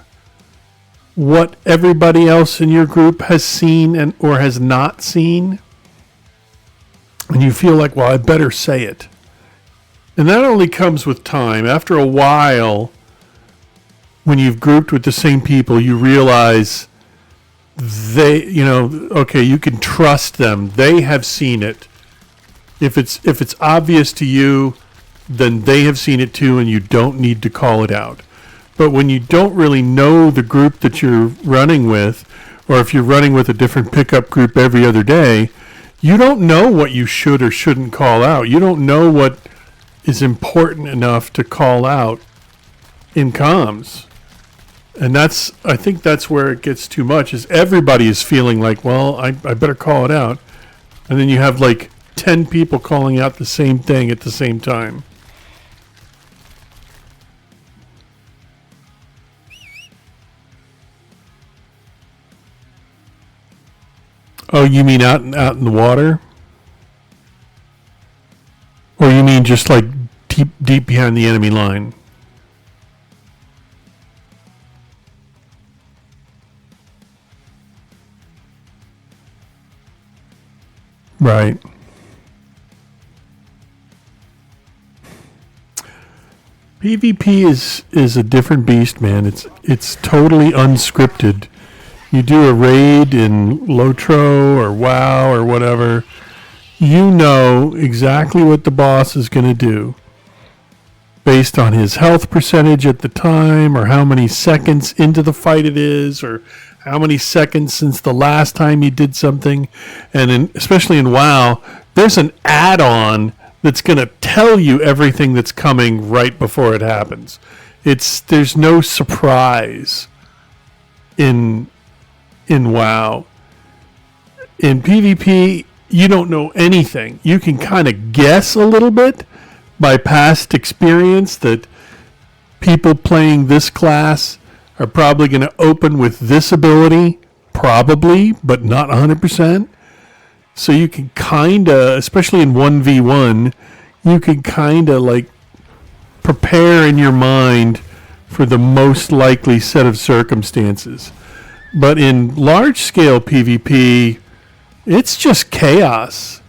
what everybody else in your group has seen and or has not seen, and you feel like, well, I better say it. And that only comes with time. After a while, when you've grouped with the same people, you realize they, okay, you can trust them. They have seen it. If it's obvious to you, then they have seen it too, and you don't need to call it out. But when you don't really know the group that you're running with, or if you're running with a different pickup group every other day, you don't know what you should or shouldn't call out. You don't know what is important enough to call out in comms. And I think that's where it gets too much, is everybody is feeling like, well, I better call it out. And then you have like 10 people calling out the same thing at the same time. Oh, you mean out in the water? Or you mean just like deep behind the enemy line? Right. PvP is a different beast, man. It's totally unscripted. You do a raid in Lotro or WoW or whatever, you know exactly what the boss is going to do based on his health percentage at the time, or how many seconds into the fight it is, or how many seconds since the last time he did something. And especially in WoW, there's an add-on that's going to tell you everything that's coming right before it happens. There's no surprise in WoW. In PvP, you don't know anything. You can kind of guess a little bit by past experience that people playing this class are probably going to open with this ability, probably, but not 100%. So you can kind of, especially in 1v1, you can kind of like prepare in your mind for the most likely set of circumstances. But in large scale PvP, it's just chaos,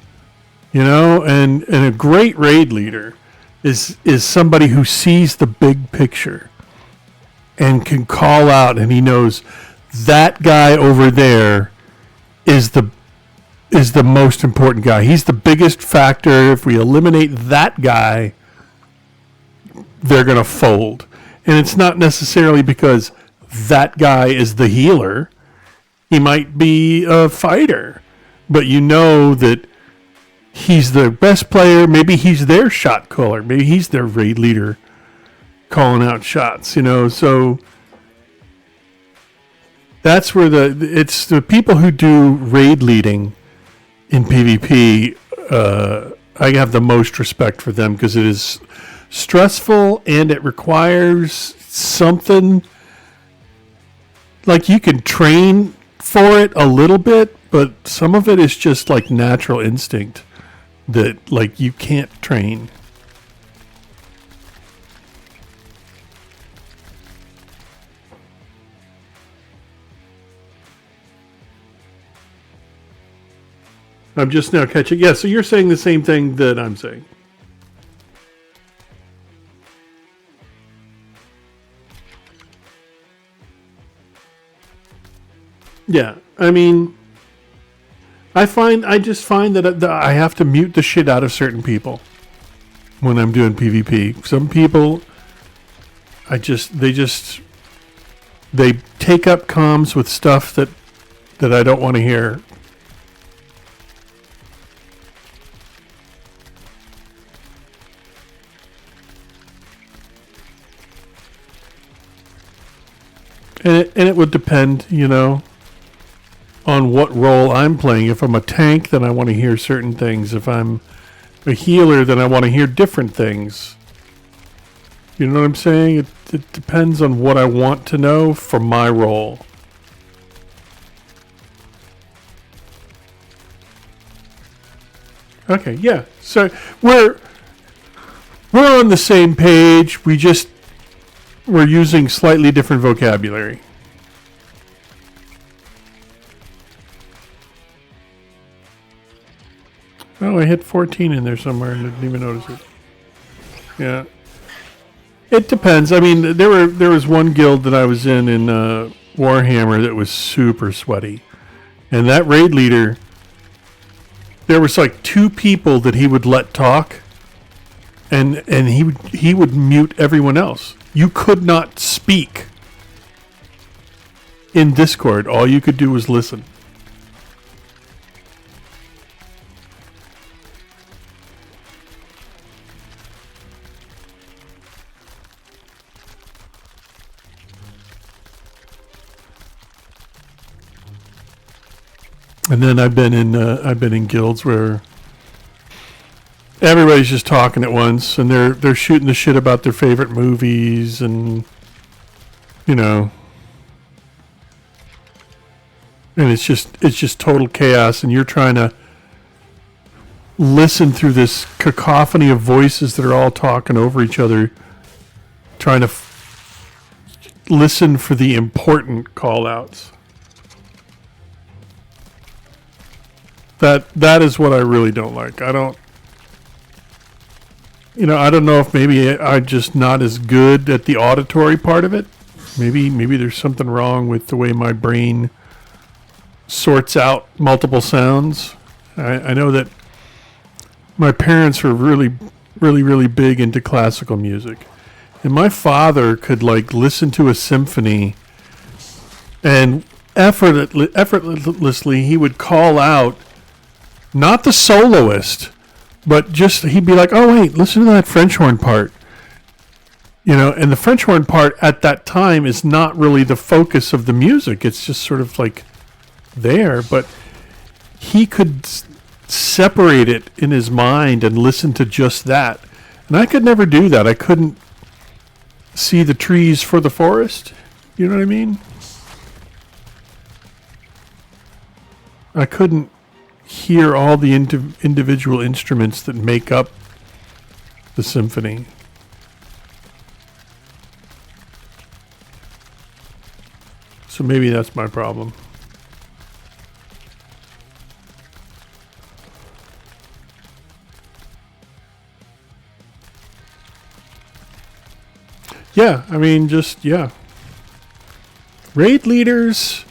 and a great raid leader is somebody who sees the big picture and can call out, and he knows that guy over there is the most important guy. He's the biggest factor. If we eliminate that guy, they're going to fold. And it's not necessarily because that guy is the healer. He might be a fighter, but you know that he's the best player. Maybe he's their shot caller. Maybe he's their raid leader calling out shots, so that's where it's the people who do raid leading in PvP. I have the most respect for them because it is stressful and it requires something. Like, you can train for it a little bit, but some of it is just like natural instinct that like you can't train. I'm just now catching. Yeah, so you're saying the same thing that I'm saying. Yeah, I mean, I just find that I have to mute the shit out of certain people when I'm doing PvP. Some people, they take up comms with stuff that I don't want to hear. And it would depend, on what role I'm playing. If I'm a tank, then I want to hear certain things. If I'm a healer, then I want to hear different things. You know what I'm saying? It depends on what I want to know for my role. Okay, yeah. So we're on the same page. We're using slightly different vocabulary. Oh, I hit 14 in there somewhere and didn't even notice it. Yeah. It depends. I mean, there was one guild that I was in Warhammer that was super sweaty, and that raid leader, there was like two people that he would let talk, and he would mute everyone else. You could not speak in Discord. All you could do was listen. And then I've been in guilds where everybody's just talking at once, and they're shooting the shit about their favorite movies, and you know, and it's just total chaos, and you're trying to listen through this cacophony of voices that are all talking over each other, trying to listen for the important call outs. That is what I really don't like. I don't know if maybe I'm just not as good at the auditory part of it. Maybe there's something wrong with the way my brain sorts out multiple sounds. I know that my parents were really, really, really big into classical music. And my father could like listen to a symphony and effortlessly he would call out not the soloist, but just he'd be like, "Oh wait, listen to that French horn part." And the French horn part at that time is not really the focus of the music. It's just sort of like there, but he could separate it in his mind and listen to just that. And I could never do that. I couldn't see the trees for the forest. You know what I mean? I couldn't hear all the individual instruments that make up the symphony. So maybe that's my problem. Yeah, I mean, yeah. Raid leaders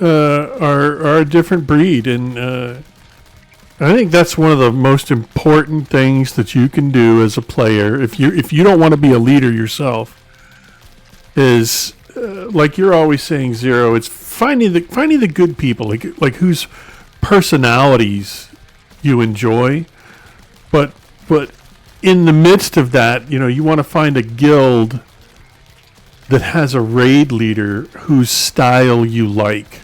are a different breed, and I think that's one of the most important things that you can do as a player if you don't want to be a leader yourself. Is like you're always saying, Zero. It's finding the good people, like whose personalities you enjoy, but in the midst of that, you want to find a guild that has a raid leader whose style you like.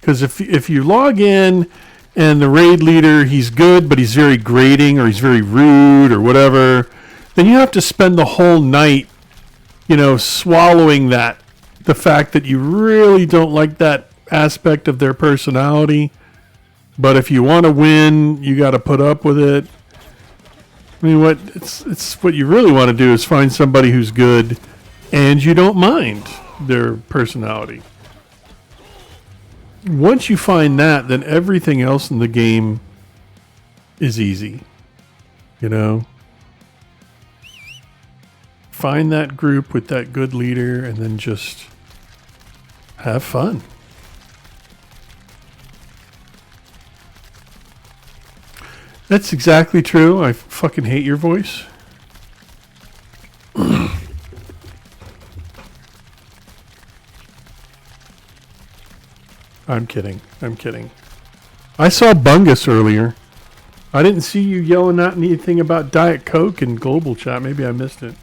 Because if you log in and the raid leader, he's good, but he's very grating or he's very rude or whatever, then you have to spend the whole night, swallowing the fact that you really don't like that aspect of their personality. But if you want to win, you got to put up with it. I mean, it's what you really want to do is find somebody who's good and you don't mind their personality. Once you find that, then everything else in the game is easy. Find that group with that good leader and then just have fun. That's exactly true. I fucking hate your voice. I'm kidding. I saw Bungus earlier. I didn't see you yelling out anything about Diet Coke in Global Chat. Maybe I missed it.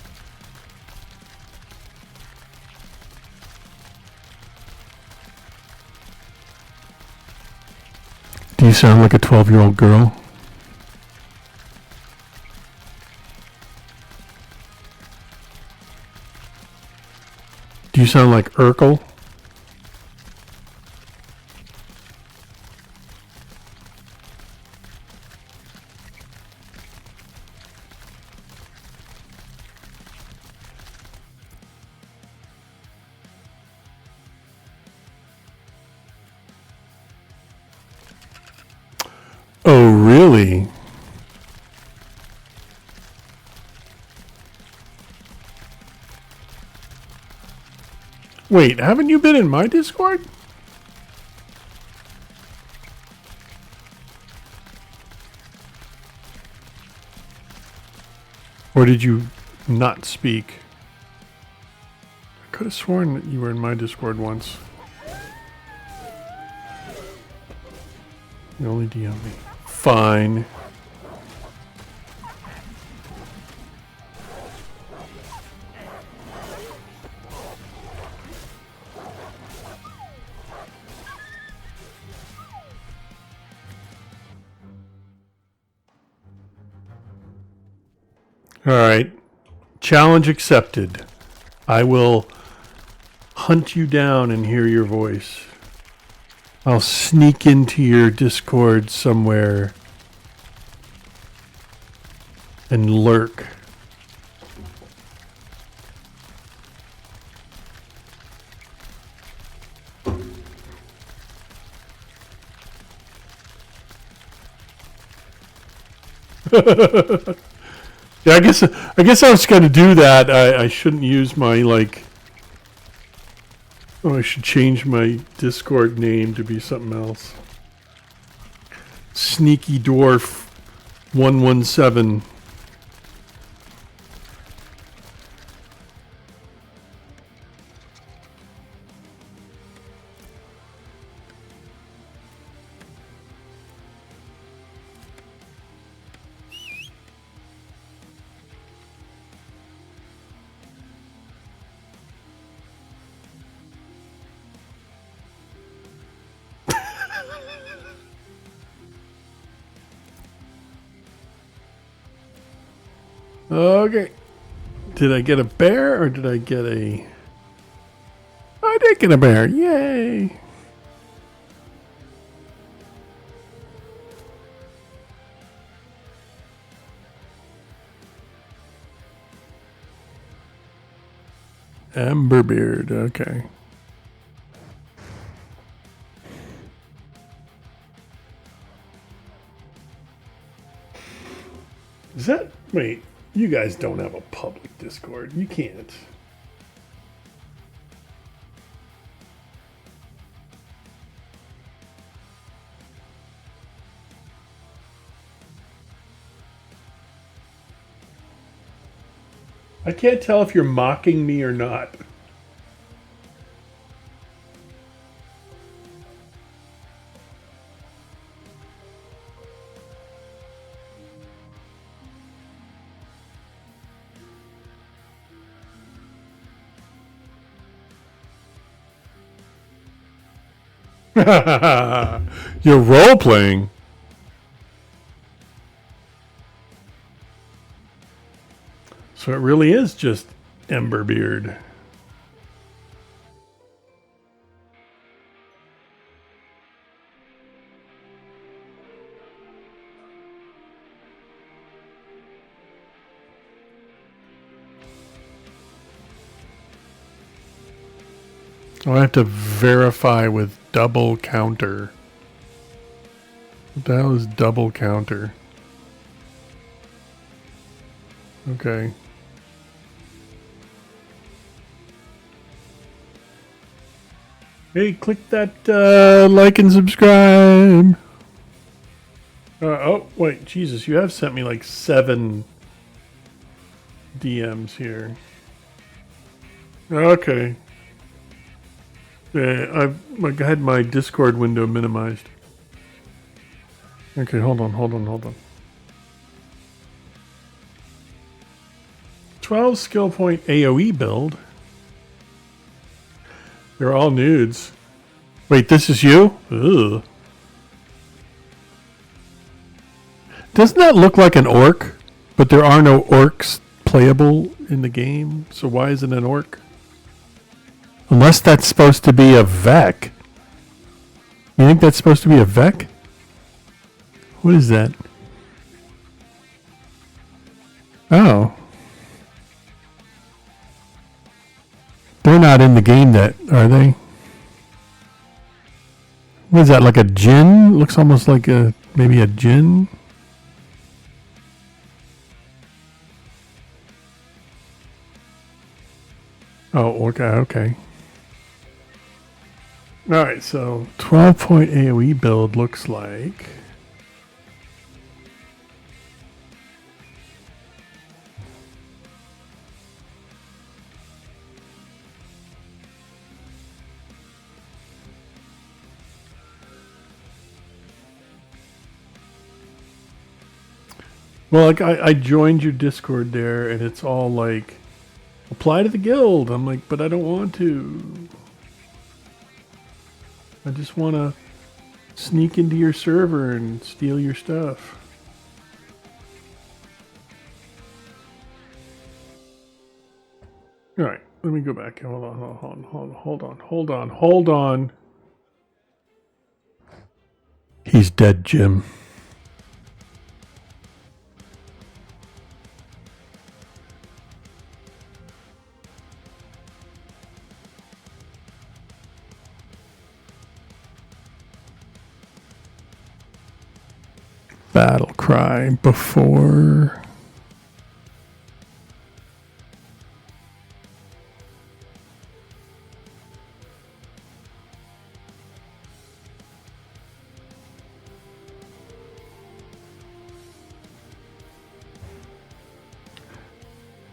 Do you sound like a 12-year-old girl? Do you sound like Urkel? Oh, really? Wait, haven't you been in my Discord? Or did you not speak? I could have sworn that you were in my Discord once. You only DM me. Fine. All right. Challenge accepted. I will hunt you down and hear your voice. I'll sneak into your Discord somewhere and lurk. Yeah, I guess I was going to do that. I shouldn't use my like. Oh, I should change my Discord name to be something else. Sneaky Dwarf 117. Okay. Did I get a bear or did I get a... I did get a bear. Yay. Amberbeard. Okay. Is that... Wait. You guys don't have a public Discord. You can't. I can't tell if you're mocking me or not. You're role playing. So it really is just Emberbeard. Oh, I have to verify with double counter. What the hell is double counter? Okay. Hey, click that like and subscribe. Oh, wait, Jesus, you have sent me like 7 DMs here. Okay. Yeah, I had my Discord window minimized. Okay, hold on. 12 skill point AoE build. They're all nudes. Wait, this is you? Ugh. Doesn't that look like an orc? But there are no orcs playable in the game, so why is it an orc? Unless that's supposed to be a Vec. You think that's supposed to be a Vec? What is that? Oh. They're not in the game that, are they? What is that, like a djinn? Looks almost like maybe a djinn. Oh, okay. All right, so 12-point AoE build looks like. Well, like I joined your Discord there, and it's all like, apply to the guild. I'm like, but I don't want to. I just want to sneak into your server and steal your stuff. All right, let me go back. Hold on. He's dead, Jim. Battle cry before.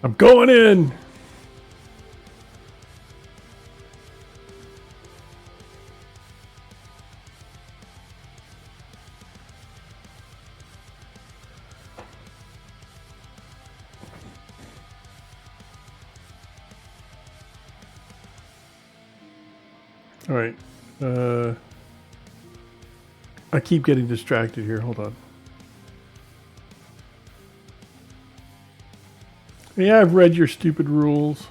I'm going in. All right. I keep getting distracted here. Hold on. Yeah, I've read your stupid rules.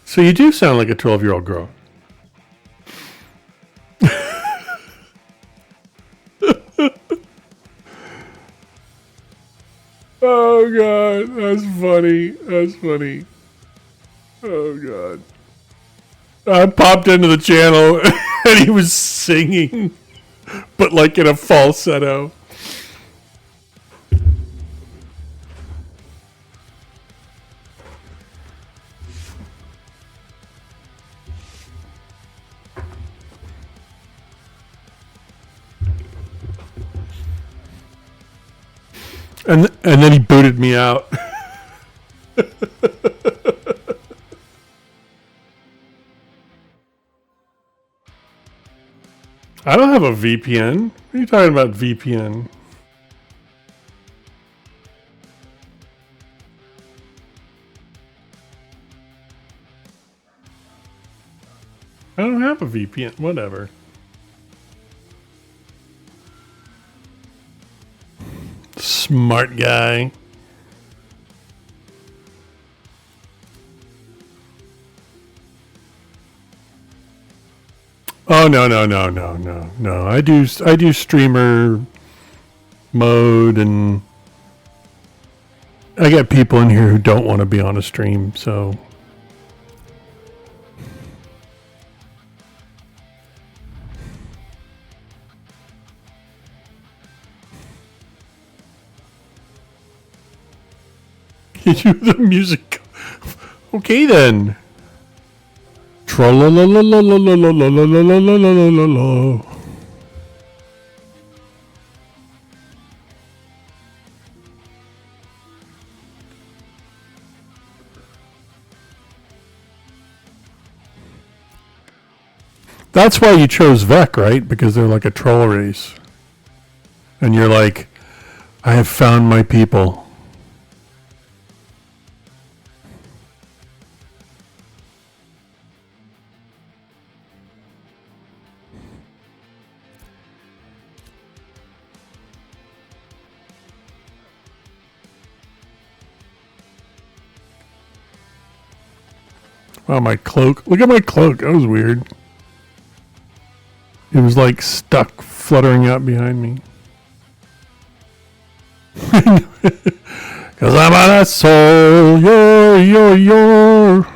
So you do sound like a 12-year-old girl. Oh god, that's funny. That's funny. Oh god. I popped into the channel and he was singing, but like in a falsetto. And then he booted me out. I don't have a VPN. What are you talking about, VPN? I don't have a VPN. Whatever. Smart guy. Oh no. I do streamer mode, and I get people in here who don't want to be on a stream, so you do the music. Okay then. Tra-la-la-la-la-la-la-la-la-la-la-la-la-la. That's why you chose Vec, right? Because they're like a troll race. And you're like, I have found my people. Wow, my cloak. Look at my cloak. That was weird. It was like stuck fluttering out behind me. Cause I'm on a soul. Your.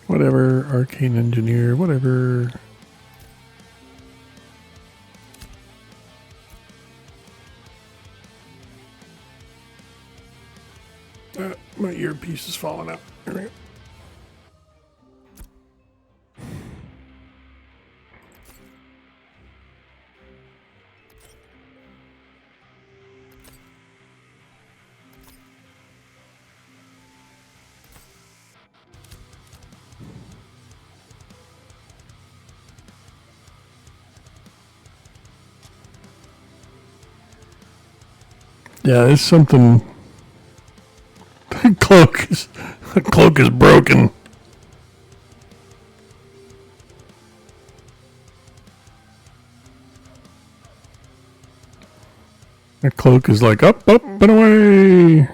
Whatever, arcane engineer, whatever. My earpiece is falling out. Here we go. Yeah, there's something. The cloak is broken. The cloak is like up, and away.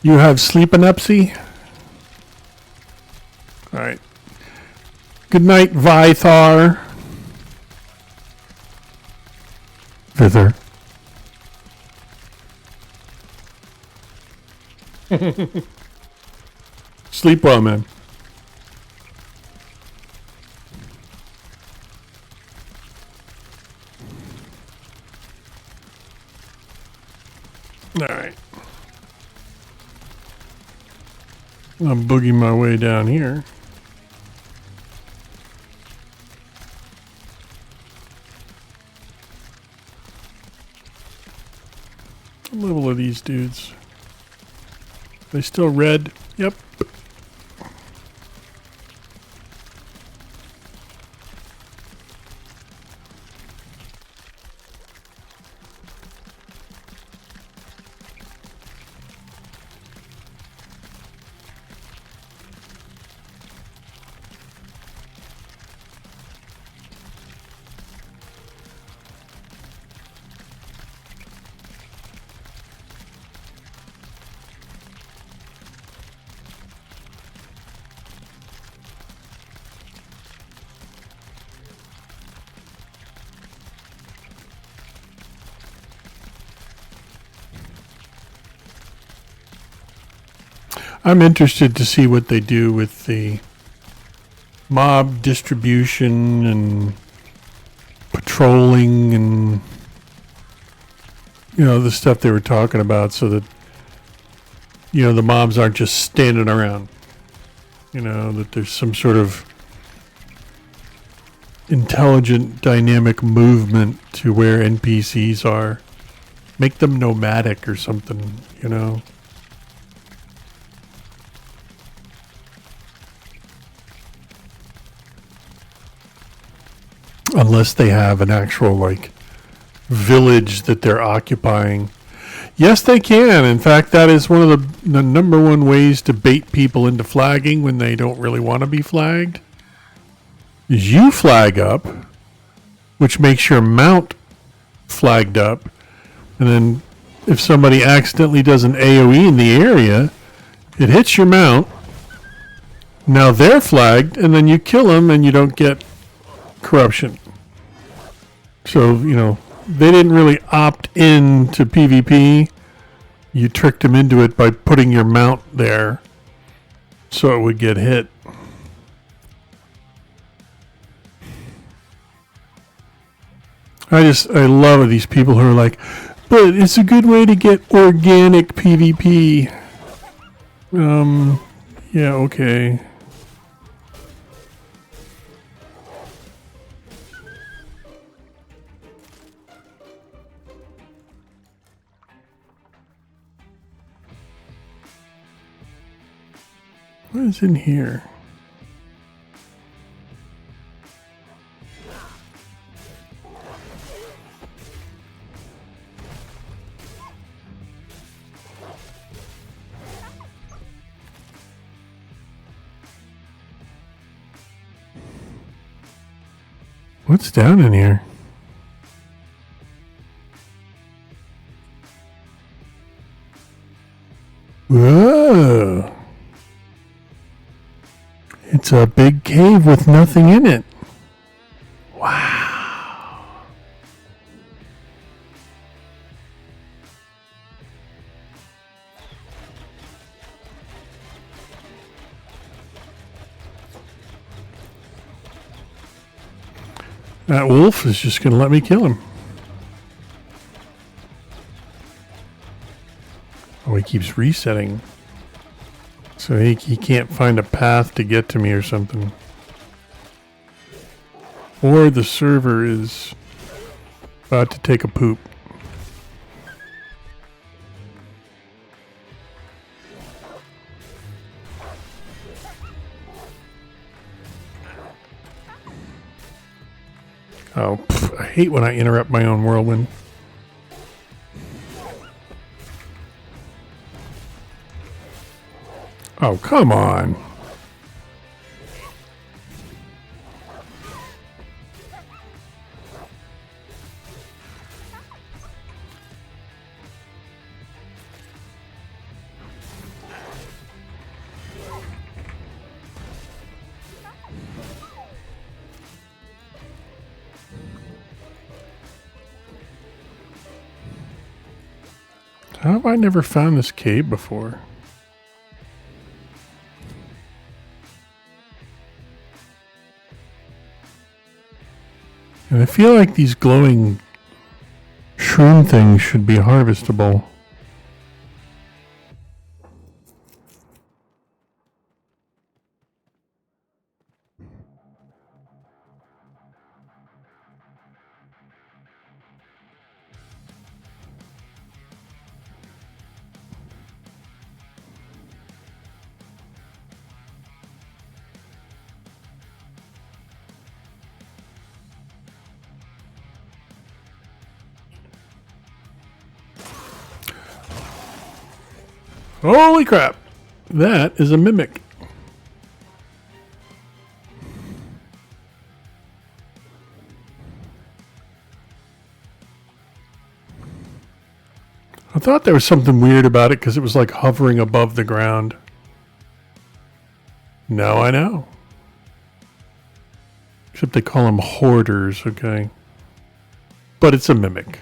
You have sleep-anepsy? Alright. Good night, Vythar. Thither. Sleep well, man. Alright. I'm boogieing my way down here. What level are these dudes? They still red? Yep. I'm interested to see what they do with the mob distribution and patrolling and, you know, the stuff they were talking about, so that, you know, the mobs aren't just standing around. You know, that there's some sort of intelligent, dynamic movement to where NPCs are. Make them nomadic or something, you know. Unless they have an actual, like, village that they're occupying. Yes, they can. In fact, that is one of the number one ways to bait people into flagging when they don't really want to be flagged. Is you flag up, which makes your mount flagged up. And then if somebody accidentally does an AoE in the area, it hits your mount. Now they're flagged, and then you kill them and you don't get corruption. So, you know, they didn't really opt in to PvP. You tricked them into it by putting your mount there so it would get hit. I love these people who are like, But it's a good way to get organic PvP. Yeah, okay. What is in here? What's down in here? Whoa! It's a big cave with nothing in it. Wow. That wolf is just going to let me kill him. Oh, he keeps resetting. So he can't find a path to get to me or something. Or the server is about to take a poop. Oh, I hate when I interrupt my own whirlwind. Oh, come on. How have I never found this cave before? And I feel like these glowing shroom things should be harvestable. Holy crap! That is a mimic. I thought there was something weird about it because it was like hovering above the ground. Now I know. Except they call them hoarders, okay? But it's a mimic.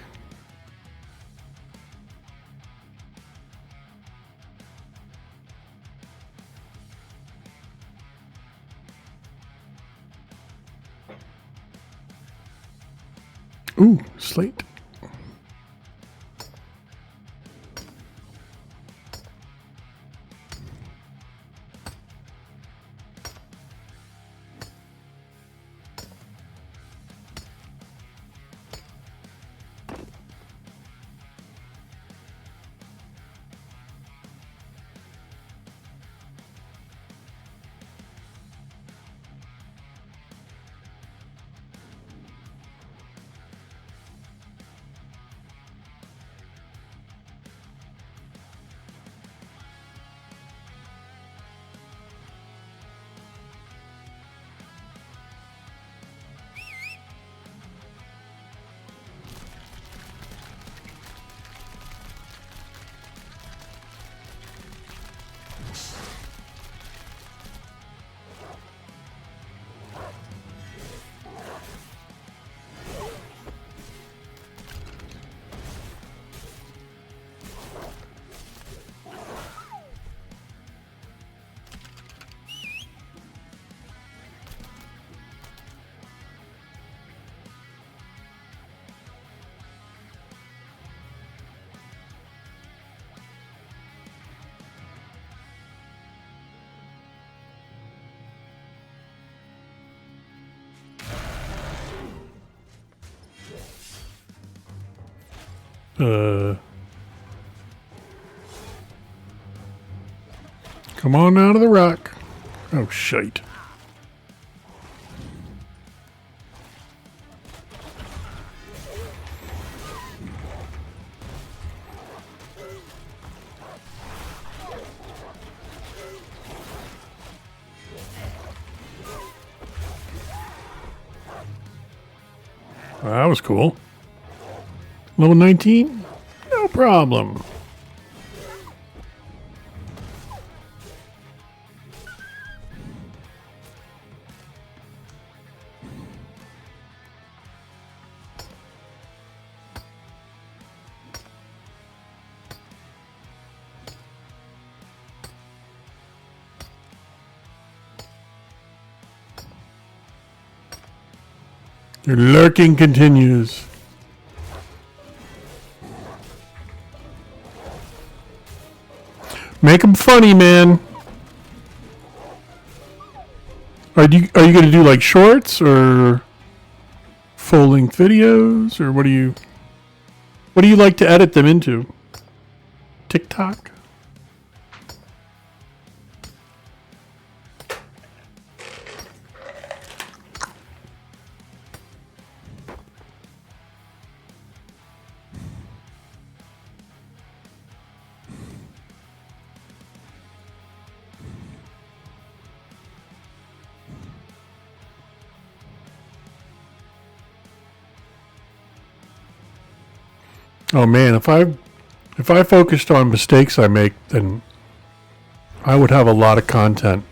Ooh, slate. Come on out of the rock. Oh, shite. Well, that was cool. Level 19? No problem. Your lurking continues. Make them funny, man. Are you going to do like shorts or full-length videos, or what do you like to edit them into? TikTok? Oh man, if I focused on mistakes I make, then I would have a lot of content.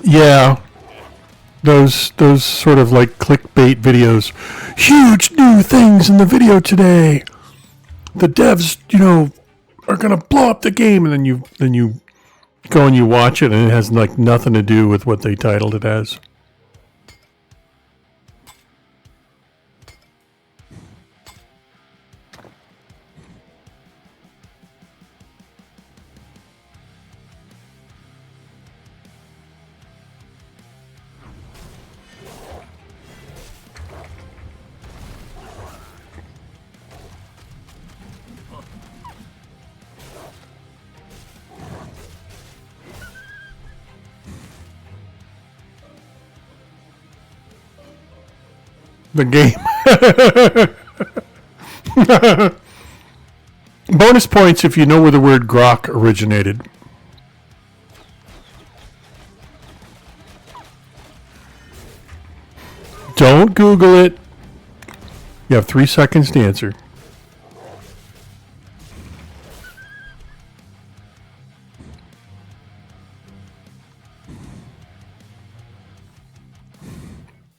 Yeah. Those sort of like clickbait videos. Huge new things in the video today. The devs, are gonna blow up the game, and then you go and you watch it, and it has like nothing to do with what they titled it as. The game. Bonus points if you know where the word grok originated. Don't Google it. You have 3 seconds to answer.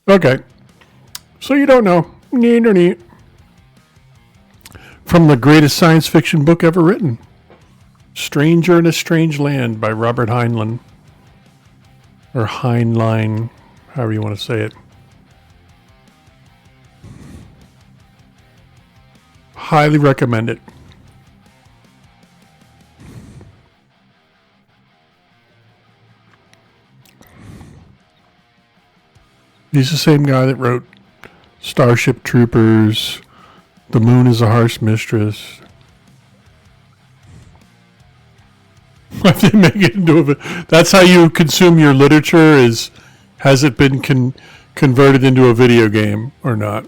Okay. So you don't know. Neat or neat. From the greatest science fiction book ever written, Stranger in a Strange Land by Robert Heinlein. Or Heinlein, however you want to say it. Highly recommend it. He's the same guy that wrote Starship Troopers, The Moon is a Harsh Mistress. They make it into that's how you consume your literature, has it been converted into a video game or not?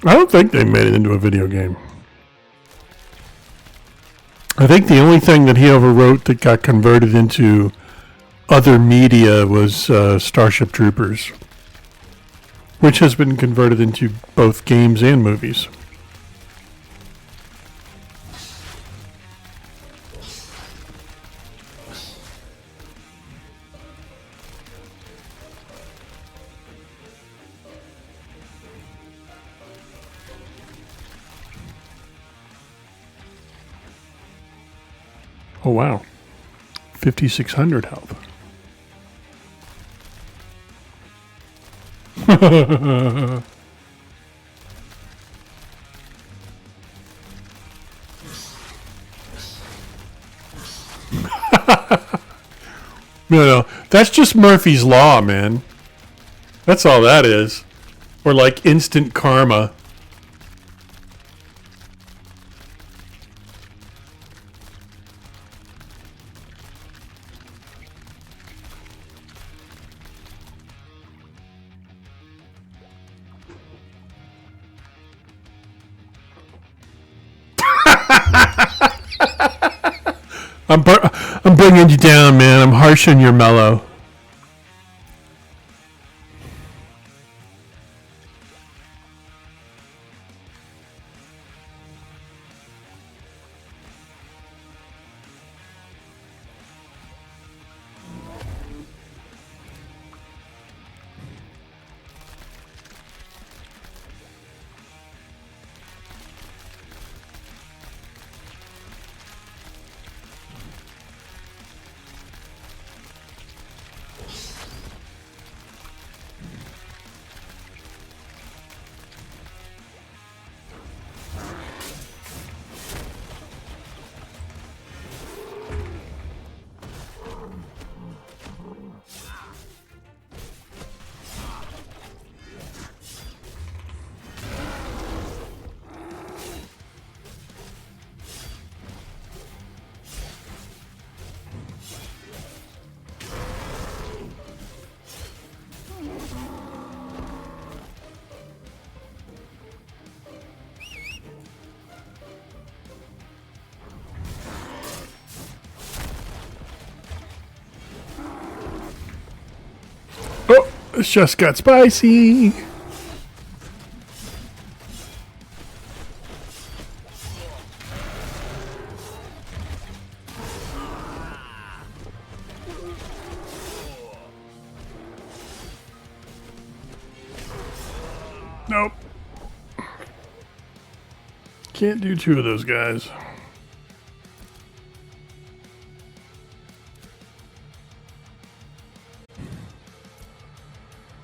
I don't think they made it into a video game. I think the only thing that he ever wrote that got converted into other media was Starship Troopers, which has been converted into both games and movies. Oh, wow. 5,600 health. No, that's just Murphy's Law, man. That's all that is. Or like instant karma. I'm bringing you down, man. I'm harsh on your mellow. Oh, this just got spicy. Nope. Can't do two of those guys.